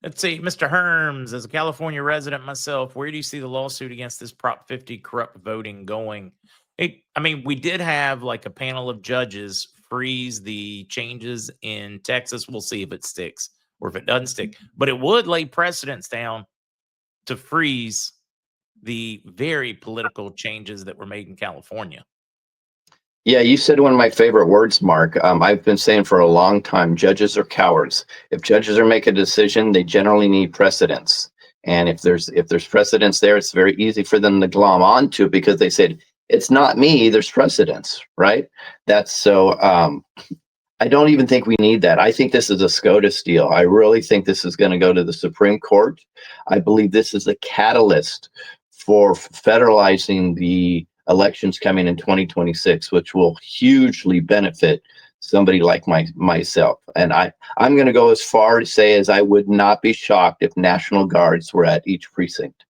Let's see, Mr. Herms, as a California resident myself, where do you see the lawsuit against this Prop 50 corrupt voting going? We did have like a panel of judges freeze the changes in Texas. We'll see if it sticks or if it doesn't stick. But it would lay precedents down to freeze the very political changes that were made in California. Yeah, you said one of my favorite words, Mark. I've been saying for a long time, judges are cowards. If judges are making a decision, they generally need precedents. And if there's precedents there, it's very easy for them to glom onto it because they said, it's not me, there's precedents, right? That's so, I don't even think we need that. I think this is a SCOTUS deal. I really think this is going to go to the Supreme Court. I believe this is a catalyst for federalizing the elections coming in 2026, which will hugely benefit somebody like myself. And I'm going to go as far to say as I would not be shocked if National Guards were at each precinct.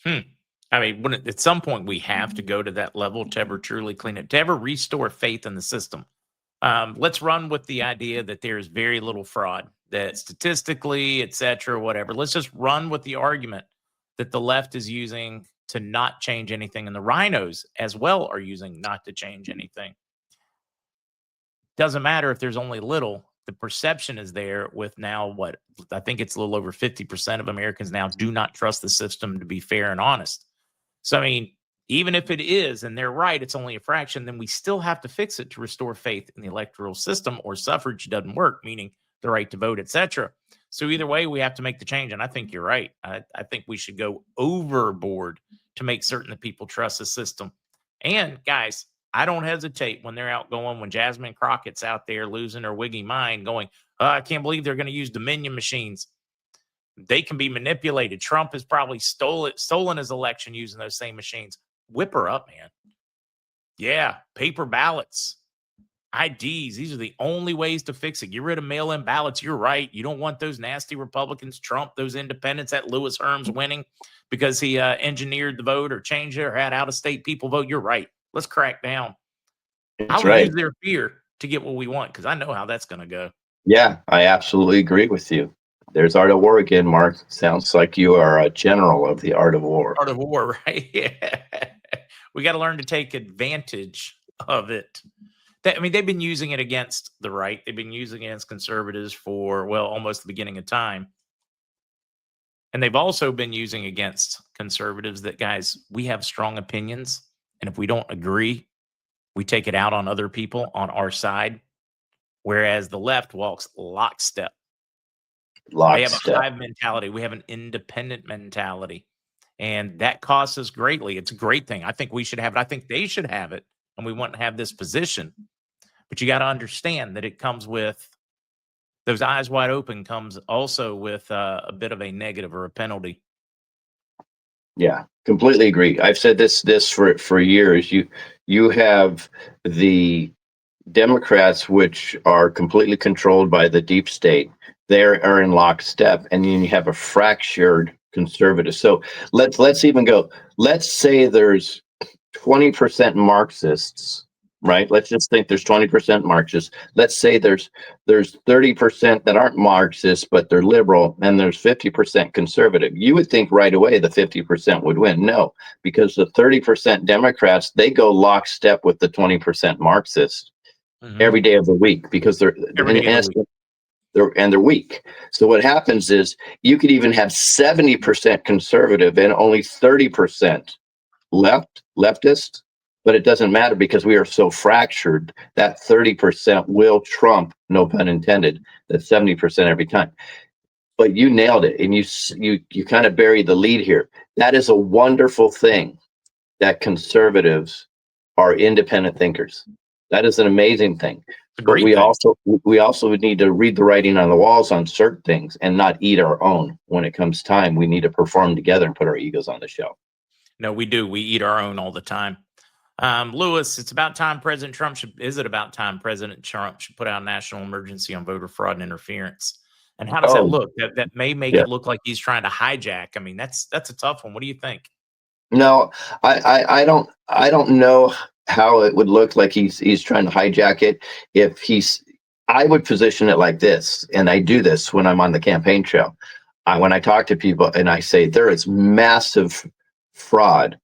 At some point we have to go to that level to ever truly clean it, to ever restore faith in the system. Let's run with the idea that there's very little fraud, that statistically, et cetera, whatever. Let's just run with the argument that the left is using to not change anything. And the rhinos as well are using not to change anything. Doesn't matter if there's only little, the perception is there with now what I think it's a little over 50% of Americans now do not trust the system to be fair and honest. So, I mean, even if it is, and they're right, it's only a fraction, then we still have to fix it to restore faith in the electoral system, or suffrage doesn't work, meaning the right to vote, etc. So either way, we have to make the change. And I think you're right. I think we should go overboard to make certain that people trust the system. And guys, I don't hesitate when they're out going, when Jasmine Crockett's out there losing her wiggy mind going, I can't believe they're going to use Dominion machines. They can be manipulated. Trump has probably stolen his election using those same machines. Whip her up, man. Yeah, paper ballots, IDs. These are the only ways to fix it. Get rid of mail-in ballots. You're right. You don't want those nasty Republicans, Trump, those independents, that Lewis Herms winning because he engineered the vote or changed it or had out-of-state people vote. You're right. Let's crack down. That's I will right. use their fear to get what we want because I know how that's going to go. Yeah, I absolutely agree with you. There's art of war again, Mark. Sounds like you are a general of the art of war. Art of war, right? Yeah. We got to learn to take advantage of it. I mean, they've been using it against the right. They've been using it against conservatives for, well, almost the beginning of time. And they've also been using against conservatives that, guys, we have strong opinions. And if we don't agree, we take it out on other people on our side. Whereas the left walks lockstep. They have a hive mentality. We have an independent mentality. And that costs us greatly. It's a great thing. I think we should have it. I think they should have it. And we want to have this position. But you got to understand that it comes with those eyes wide open, comes also with a bit of a negative or a penalty. Yeah, completely agree. I've said this for years. You have the Democrats, which are completely controlled by the deep state. They are in lockstep, and then you have a fractured conservative. So let's even go. Let's say there's 20% Marxists, right? Let's just think there's 20% Marxists. Let's say there's 30% that aren't Marxists, but they're liberal, and there's 50% conservative. You would think right away the 50% would win. No, because the 30% Democrats, they go lockstep with the 20% Marxists every day of the week because they're weak. So what happens is you could even have 70% conservative and only 30% leftist, but it doesn't matter because we are so fractured that 30% will trump, no pun intended, that 70% every time. But you nailed it, and you kind of buried the lead here. That is a wonderful thing that conservatives are independent thinkers. That is an amazing thing. But we also would need to read the writing on the walls on certain things and not eat our own. When it comes time, we need to perform together and put our egos on the shelf. No, we do. We eat our own all the time. Lewis, it's about time President Trump should put out a national emergency on voter fraud and interference? And how does that look? That may make it look like he's trying to hijack. I mean, that's a tough one. What do you think? No, I don't know how it would look like he's trying to hijack it. I would position it like this, and I do this when I'm on the campaign trail. When I talk to people and I say there is massive fraud,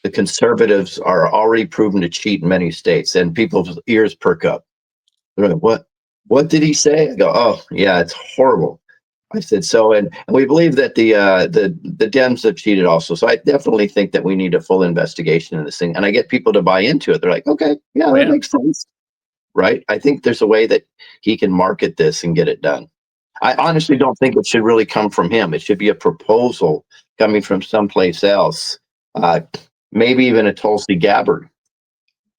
the conservatives are already proven to cheat in many states, and people's ears perk up. They're like, what did he say? I go, oh yeah, it's horrible. I said so, and we believe that the Dems have cheated also. So I definitely think that we need a full investigation in this thing, and I get people to buy into it. They're like, okay, yeah, that makes sense, right? I think there's a way that he can market this and get it done. I honestly don't think it should really come from him. It should be a proposal coming from someplace else, maybe even a Tulsi Gabbard.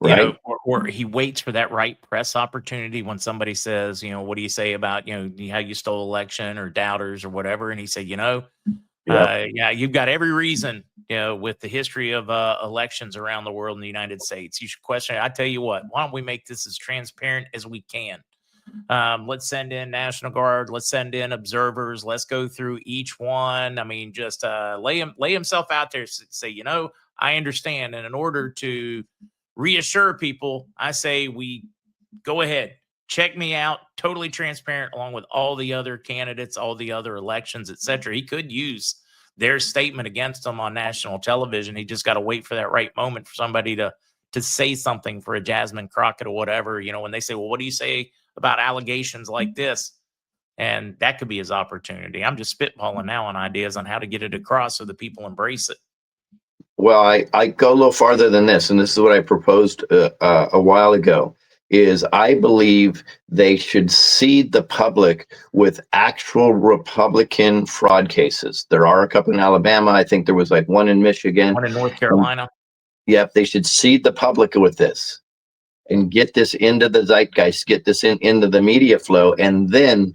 Right. Or he waits for that right press opportunity when somebody says, what do you say about, how you stole election or doubters or whatever. And he said, yeah, you've got every reason, with the history of elections around the world in the United States. You should question it. I tell you what, why don't we make this as transparent as we can? Let's send in National Guard. Let's send in observers. Let's go through each one. I mean, just lay himself out there. Say, I understand. And in order to reassure people, I say we go ahead, check me out, totally transparent, along with all the other candidates, all the other elections, etc. He could use their statement against him on national television. He just got to wait for that right moment for somebody to say something, for a Jasmine Crockett or whatever, when they say, well, what do you say about allegations like this? And that could be his opportunity. I'm just spitballing now on ideas on how to get it across so that people embrace it. Well, I go a little farther than this, and this is what I proposed a while ago, is I believe they should seed the public with actual Republican fraud cases. There are a couple in Alabama. I think there was like one in Michigan. One in North Carolina. Yep, they should seed the public with this and get this into the zeitgeist, get this into the media flow, and then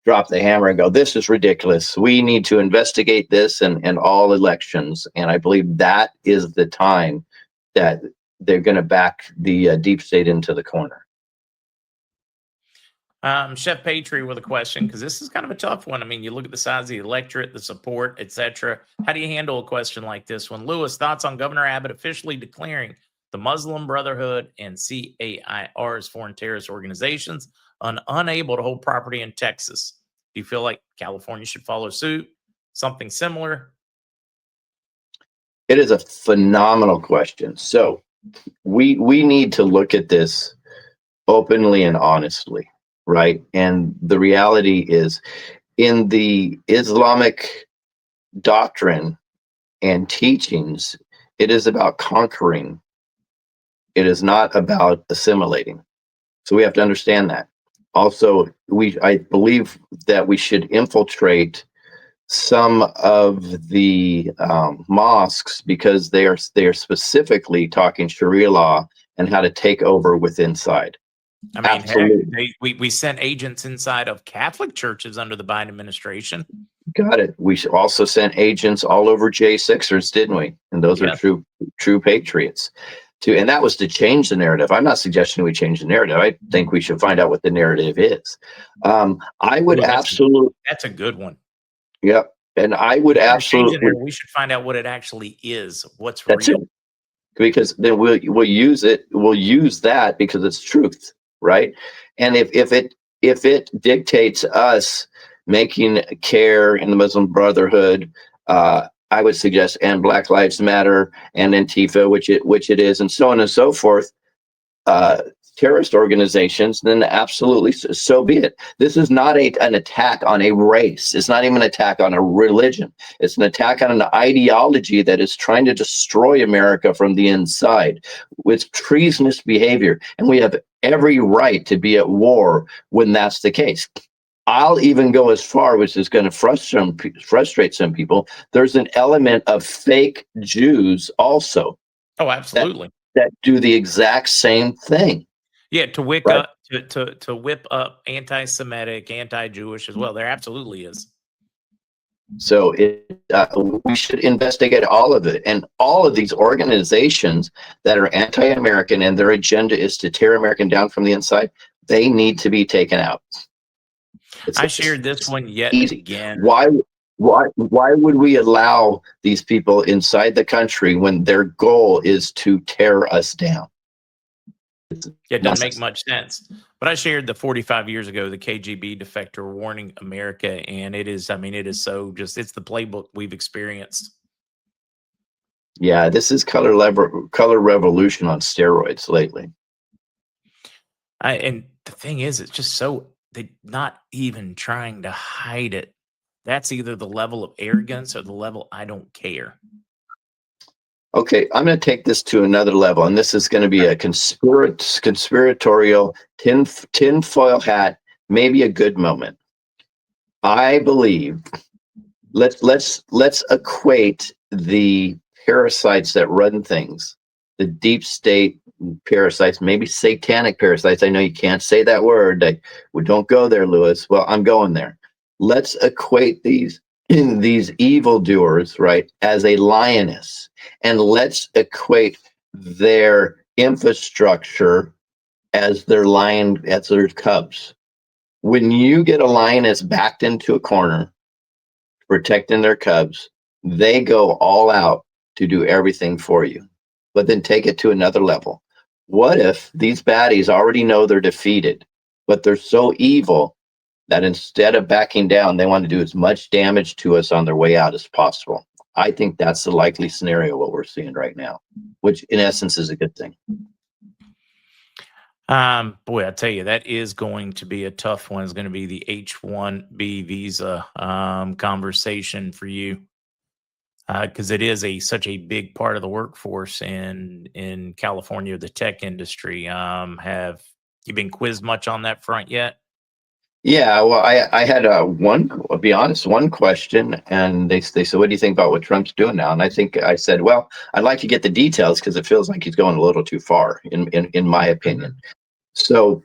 drop the hammer and go, this is ridiculous. We need to investigate this and all elections. And I believe that is the time that they're going to back the deep state into the corner. Chef Patry with a question, because this is kind of a tough one. I mean, you look at the size of the electorate, the support, etc. How do you handle a question like this one? Lewis, thoughts on Governor Abbott officially declaring the Muslim Brotherhood and CAIR as foreign terrorist organizations unable to hold property in Texas? Do you feel like California should follow suit? Something similar? It is a phenomenal question. So we need to look at this openly and honestly, right? And the reality is, in the Islamic doctrine and teachings, it is about conquering. It is not about assimilating. So we have to understand that. Also, I believe that we should infiltrate some of the mosques, because they are specifically talking Sharia law and how to take over with inside. I mean, absolutely. Heck, we sent agents inside of Catholic churches under the Biden administration. Got it. We also sent agents all over J6ers, didn't we? And those are true patriots. And that was to change the narrative. I'm not suggesting we change the narrative. I think we should find out what the narrative is. I would absolutely. That's a good one. Yep. And I would absolutely. We should find out what it actually is. What's that's real. It. Because then we'll use it. We'll use that because it's truth, right? And if it dictates us making CAIR and the Muslim Brotherhood, I would suggest, and Black Lives Matter and Antifa, which it is, and so on and so forth, terrorist organizations, then absolutely so be it. This is not an attack on a race. It's not even an attack on a religion. It's an attack on an ideology that is trying to destroy America from the inside with treasonous behavior. And we have every right to be at war when that's the case. I'll even go as far, which is going to frustrate some people. There's an element of fake Jews also. Oh, absolutely. That do the exact same thing. Yeah, to whip up, to whip up anti-Semitic, anti-Jewish as well. There absolutely is. So we should investigate all of it, and all of these organizations that are anti-American and their agenda is to tear American down from the inside. They need to be taken out. I shared this one yet again. Why would we allow these people inside the country when their goal is to tear us down? It doesn't make much sense. But I shared the 45 years ago, the KGB defector warning America, and it is so just, it's the playbook we've experienced. Yeah, this is color revolution on steroids lately. And the thing is, it's just so, they're not even trying to hide it. That's either the level of arrogance or the level I don't care. Okay, I'm going to take this to another level, and this is going to be a conspiratorial tinfoil hat, maybe a good moment. I believe let's equate the parasites that run things, the deep state parasites, maybe satanic parasites. I know you can't say that word. Don't go there, Lewis. Well, I'm going there. Let's equate these evildoers, right, as a lioness, and let's equate their infrastructure as their cubs. When you get a lioness backed into a corner, protecting their cubs, they go all out to do everything for you. But then take it to another level. What if these baddies already know they're defeated, but they're so evil that instead of backing down, they want to do as much damage to us on their way out as possible. I think that's the likely scenario, what we're seeing right now, which in essence is a good thing. Boy, I tell you, that is going to be a tough one. It's going to be the H-1B visa conversation for you, because it is such a big part of the workforce in California, the tech industry. Have you been quizzed much on that front yet? Yeah, well, I had I'll be honest, one question, and they said, "What do you think about what Trump's doing now?" And I said, "Well, I'd like to get the details because it feels like he's going a little too far, in my opinion." So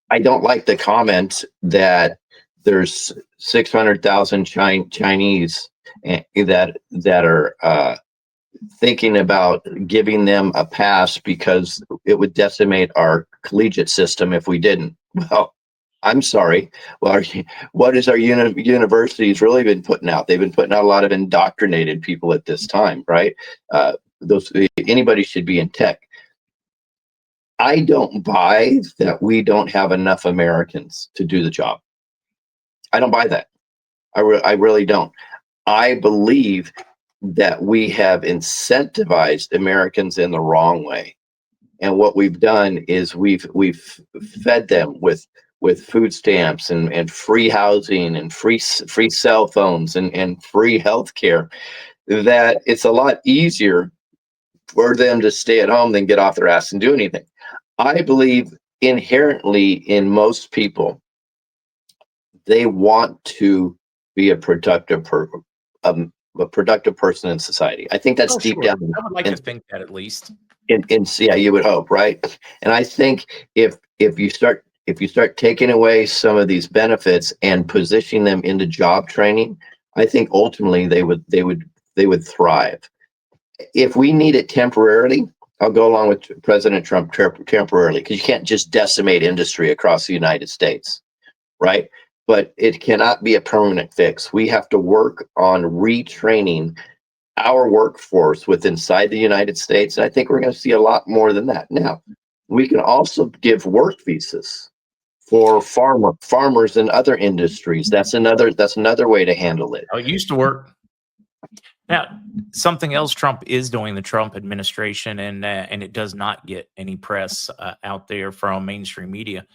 I don't like the comment that there's 600,000 Chinese that are thinking about giving them a pass because it would decimate our collegiate system if we didn't. Well, I'm sorry. Well, what is our universities really been putting out? They've been putting out a lot of indoctrinated people at this time, right? Anybody should be in tech. I don't buy that we don't have enough Americans to do the job. I don't buy that. I really don't. I believe that we have incentivized Americans in the wrong way. And what we've done is we've fed them with food stamps and free housing and free cell phones and free health care, that it's a lot easier for them to stay at home than get off their ass and do anything. I believe inherently in most people, they want to be a productive person in society. I think that's Oh, deep sure. down. I would like to think that at least. Yeah, you would hope, right? And I think if you start taking away some of these benefits and positioning them into job training, I think ultimately they would thrive. If we need it temporarily, I'll go along with President Trump temporarily, because you can't just decimate industry across the United States, right? But it cannot be a permanent fix. We have to work on retraining our workforce with inside the United States. And I think we're going to see a lot more than that. Now, we can also give work visas for farmers and other industries. That's another way to handle it. Oh, it used to work. Now, something else Trump is doing, the Trump administration, and it does not get any press out there from mainstream media,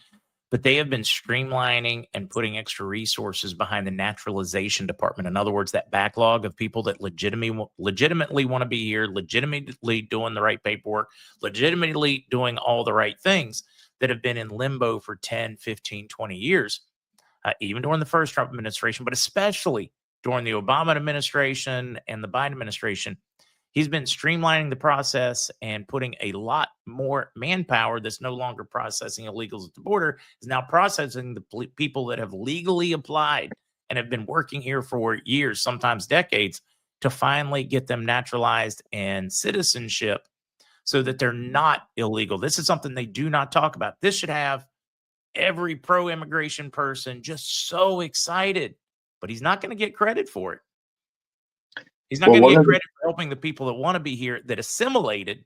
but they have been streamlining and putting extra resources behind the naturalization department. In other words, that backlog of people that legitimately want to be here, legitimately doing the right paperwork, legitimately doing all the right things, that have been in limbo for 10, 15, 20 years, even during the first Trump administration, but especially during the Obama administration and the Biden administration. He's been streamlining the process and putting a lot more manpower that's no longer processing illegals at the border, is now processing the people that have legally applied and have been working here for years, sometimes decades, to finally get them naturalized and citizenship so that they're not illegal. This is something they do not talk about. This should have every pro-immigration person just so excited, but he's not going to get credit for it. He's not going to get credit for helping the people that want to be here, that assimilated.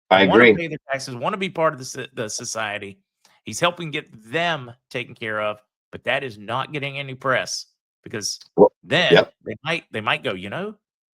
I agree. Want to pay their taxes, want to be part of the society. He's helping get them taken care of, but that is not getting any press, because then they might go,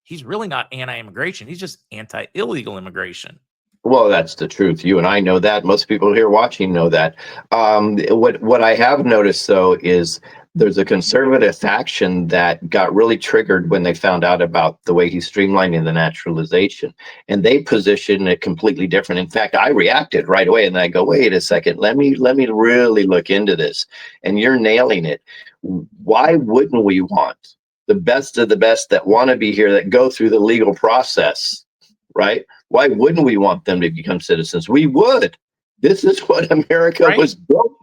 he's really not anti-immigration. He's just anti-illegal immigration. Well, that's the truth. You and I know that. Most people here watching know that. What I have noticed, though, is there's a conservative faction that got really triggered when they found out about the way he's streamlining the naturalization, and they position it completely different. In fact, I reacted right away, and I go, "Wait a second, let me really look into this." And you're nailing it. Why wouldn't we want the best of the best that want to be here, that go through the legal process, right? Why wouldn't we want them to become citizens? We would. This is what America was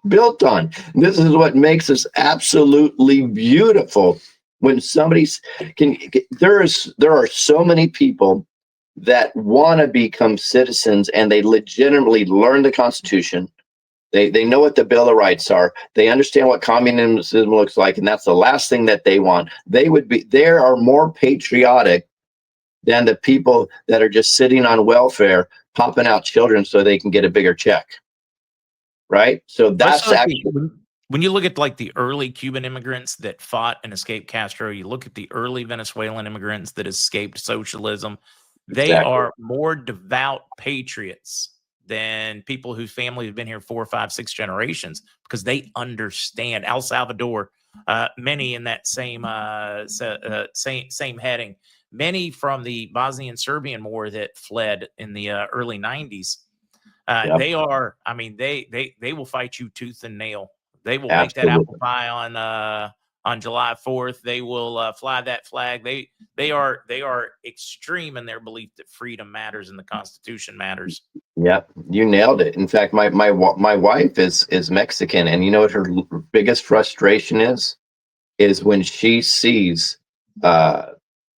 built on. This is what makes us absolutely beautiful. When somebody's there are so many people that want to become citizens, and they legitimately learn the Constitution. They know what the Bill of Rights are. They understand what communism looks like, and that's the last thing that they want. They are more patriotic than the people that are just sitting on welfare, popping out children so they can get a bigger check. Right? So that's actually when you look at like the early Cuban immigrants that fought and escaped Castro, you look at the early Venezuelan immigrants that escaped socialism, they Exactly. are more devout patriots than people whose family have been here 4, 5, 6 generations because they understand El Salvador. Many in that same heading, many from the Bosnian Serbian War that fled in the early '90s. Yep. They are, I mean, they will fight you tooth and nail. They will make that Absolutely. apple pie on July 4th. They will fly that flag. They are extreme in their belief that freedom matters and the Constitution matters. Yep, you nailed it. In fact, my wife is Mexican, and you know what her biggest frustration is when she sees uh,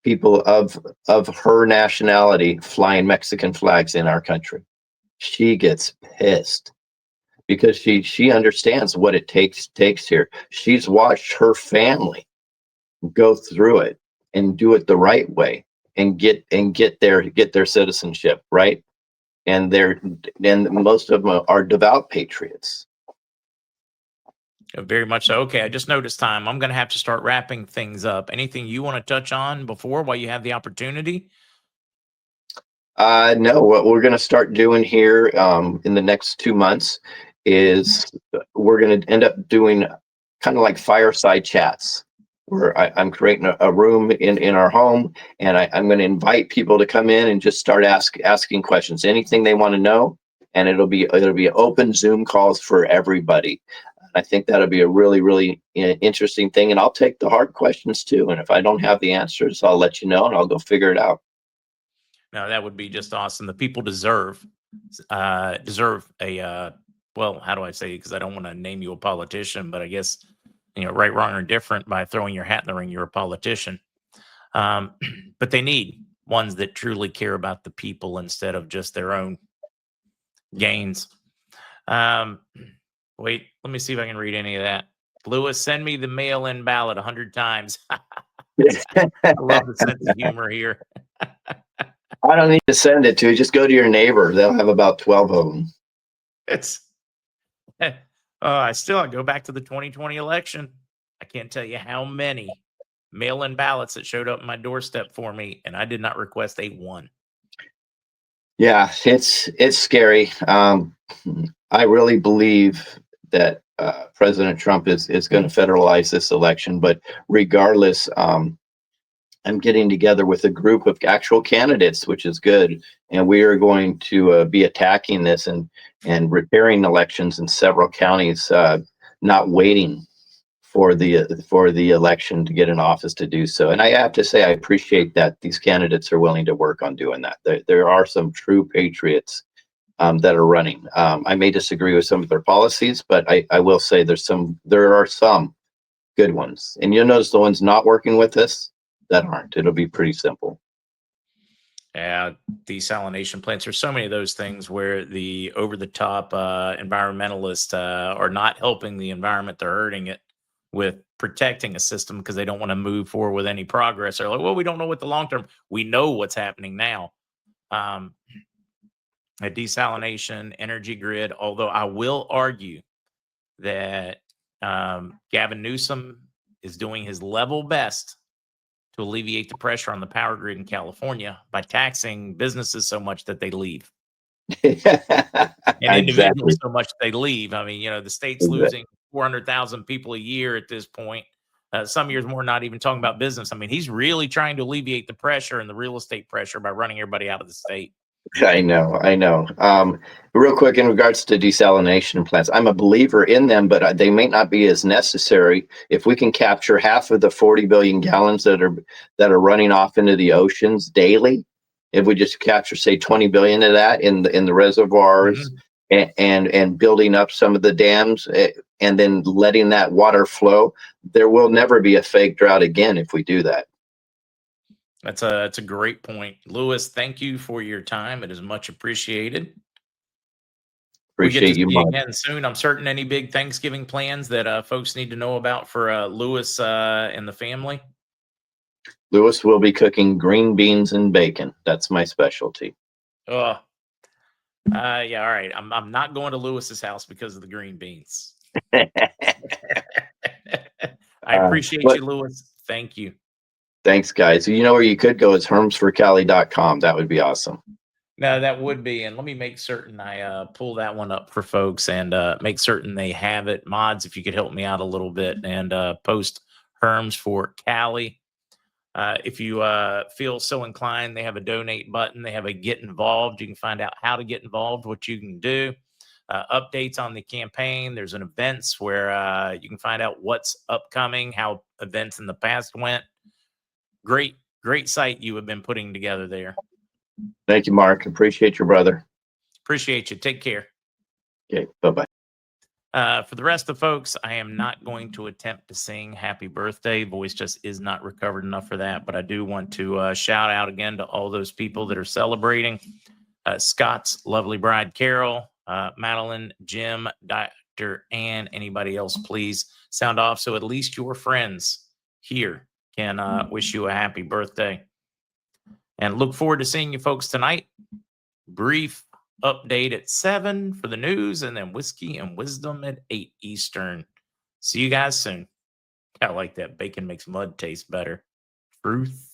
people of her nationality flying Mexican flags in our country. She gets pissed because she understands what it takes here. She's watched her family go through it and do it the right way and get their citizenship, right? And most of them are devout patriots. Very much so. Okay, I just noticed time. I'm going to have to start wrapping things up. Anything you want to touch on before while you have the opportunity? No, what we're going to start doing here in the next 2 months is we're going to end up doing kind of like fireside chats where I'm creating a room in our home, and I'm going to invite people to come in and just start asking questions, anything they want to know, and it'll be open Zoom calls for everybody. I think that'll be a really interesting thing, and I'll take the hard questions too. And if I don't have the answers, I'll let you know, and I'll go figure it out. No, that would be just awesome. The people deserve a well, how do I say it? Because I don't want to name you a politician, but I guess right, wrong, or different. By throwing your hat in the ring, you're a politician. Um, but they need ones that truly care about the people instead of just their own gains. Um, wait, let me see if I can read any of that. Lewis, send me the mail-in ballot 100 times. I love the sense of humor here. I don't need to send it to you. Just go to your neighbor. They'll have about 12 of them. It's I go back to the 2020 election. I can't tell you how many mail-in ballots that showed up at my doorstep for me, and I did not request a one. Yeah, it's scary. I really believe that President Trump is going to federalize this election, but regardless, I'm getting together with a group of actual candidates, which is good, and we are going to be attacking this and repairing elections in several counties, not waiting for the election to get in office to do so. And I have to say, I appreciate that these candidates are willing to work on doing that. There are some true patriots that are running. I may disagree with some of their policies, but I will say there are some good ones, and you'll notice the ones not working with us that aren't. It'll be pretty simple. Yeah, desalination plants. There's so many of those things where the over-the-top environmentalists are not helping the environment; they're hurting it with protecting a system because they don't want to move forward with any progress. They're like, well, we don't know what the long term. We know what's happening now. A desalination, energy grid. Although I will argue that Gavin Newsom is doing his level best to alleviate the pressure on the power grid in California by taxing businesses so much that they leave. And individuals so much that they leave. I mean, the state's losing 400,000 people a year at this point. Some years more, not even talking about business. I mean, he's really trying to alleviate the pressure and the real estate pressure by running everybody out of the state. I know. Real quick, in regards to desalination plants, I'm a believer in them, but they may not be as necessary. If we can capture half of the 40 billion gallons that are running off into the oceans daily, if we just capture, say, 20 billion of that in the reservoirs, and building up some of the dams, and then letting that water flow, there will never be a fake drought again if we do that. That's a great point. Lewis, thank you for your time. It is much appreciated. Appreciate you, we get to see you Mark. again soon. I'm certain any big Thanksgiving plans that folks need to know about for Lewis and the family. Lewis will be cooking green beans and bacon. That's my specialty. Yeah, all right. I'm not going to Lewis's house because of the green beans. I appreciate but you, Lewis. Thank you. thanks, guys. You know where you could go is hermsforcali.com. That would be awesome. No, that would be. And let me make certain I pull that one up for folks and make certain they have it. Mods, if you could help me out a little bit and post Herms for Cali. If you feel so inclined, they have a donate button. They have a get involved. You can find out how to get involved, what you can do, updates on the campaign. There's an events where you can find out what's upcoming, how events in the past went. Great site you have been putting together there. Thank you, Mark. Appreciate your brother. Appreciate you. Take care. Okay, bye-bye. For the rest of the folks, I am not going to attempt to sing happy birthday. Voice just is not recovered enough for that. But I do want to shout out again to all those people that are celebrating. Scott's lovely bride, Carol, Madeline, Jim, Dr. Ann, anybody else, please sound off so at least your friends here can wish you a happy birthday. And look forward to seeing you folks tonight. Brief update at 7 for the news, and then Whiskey and Wisdom at 8 Eastern. See you guys soon. I like that. Bacon makes mud taste better. Truth.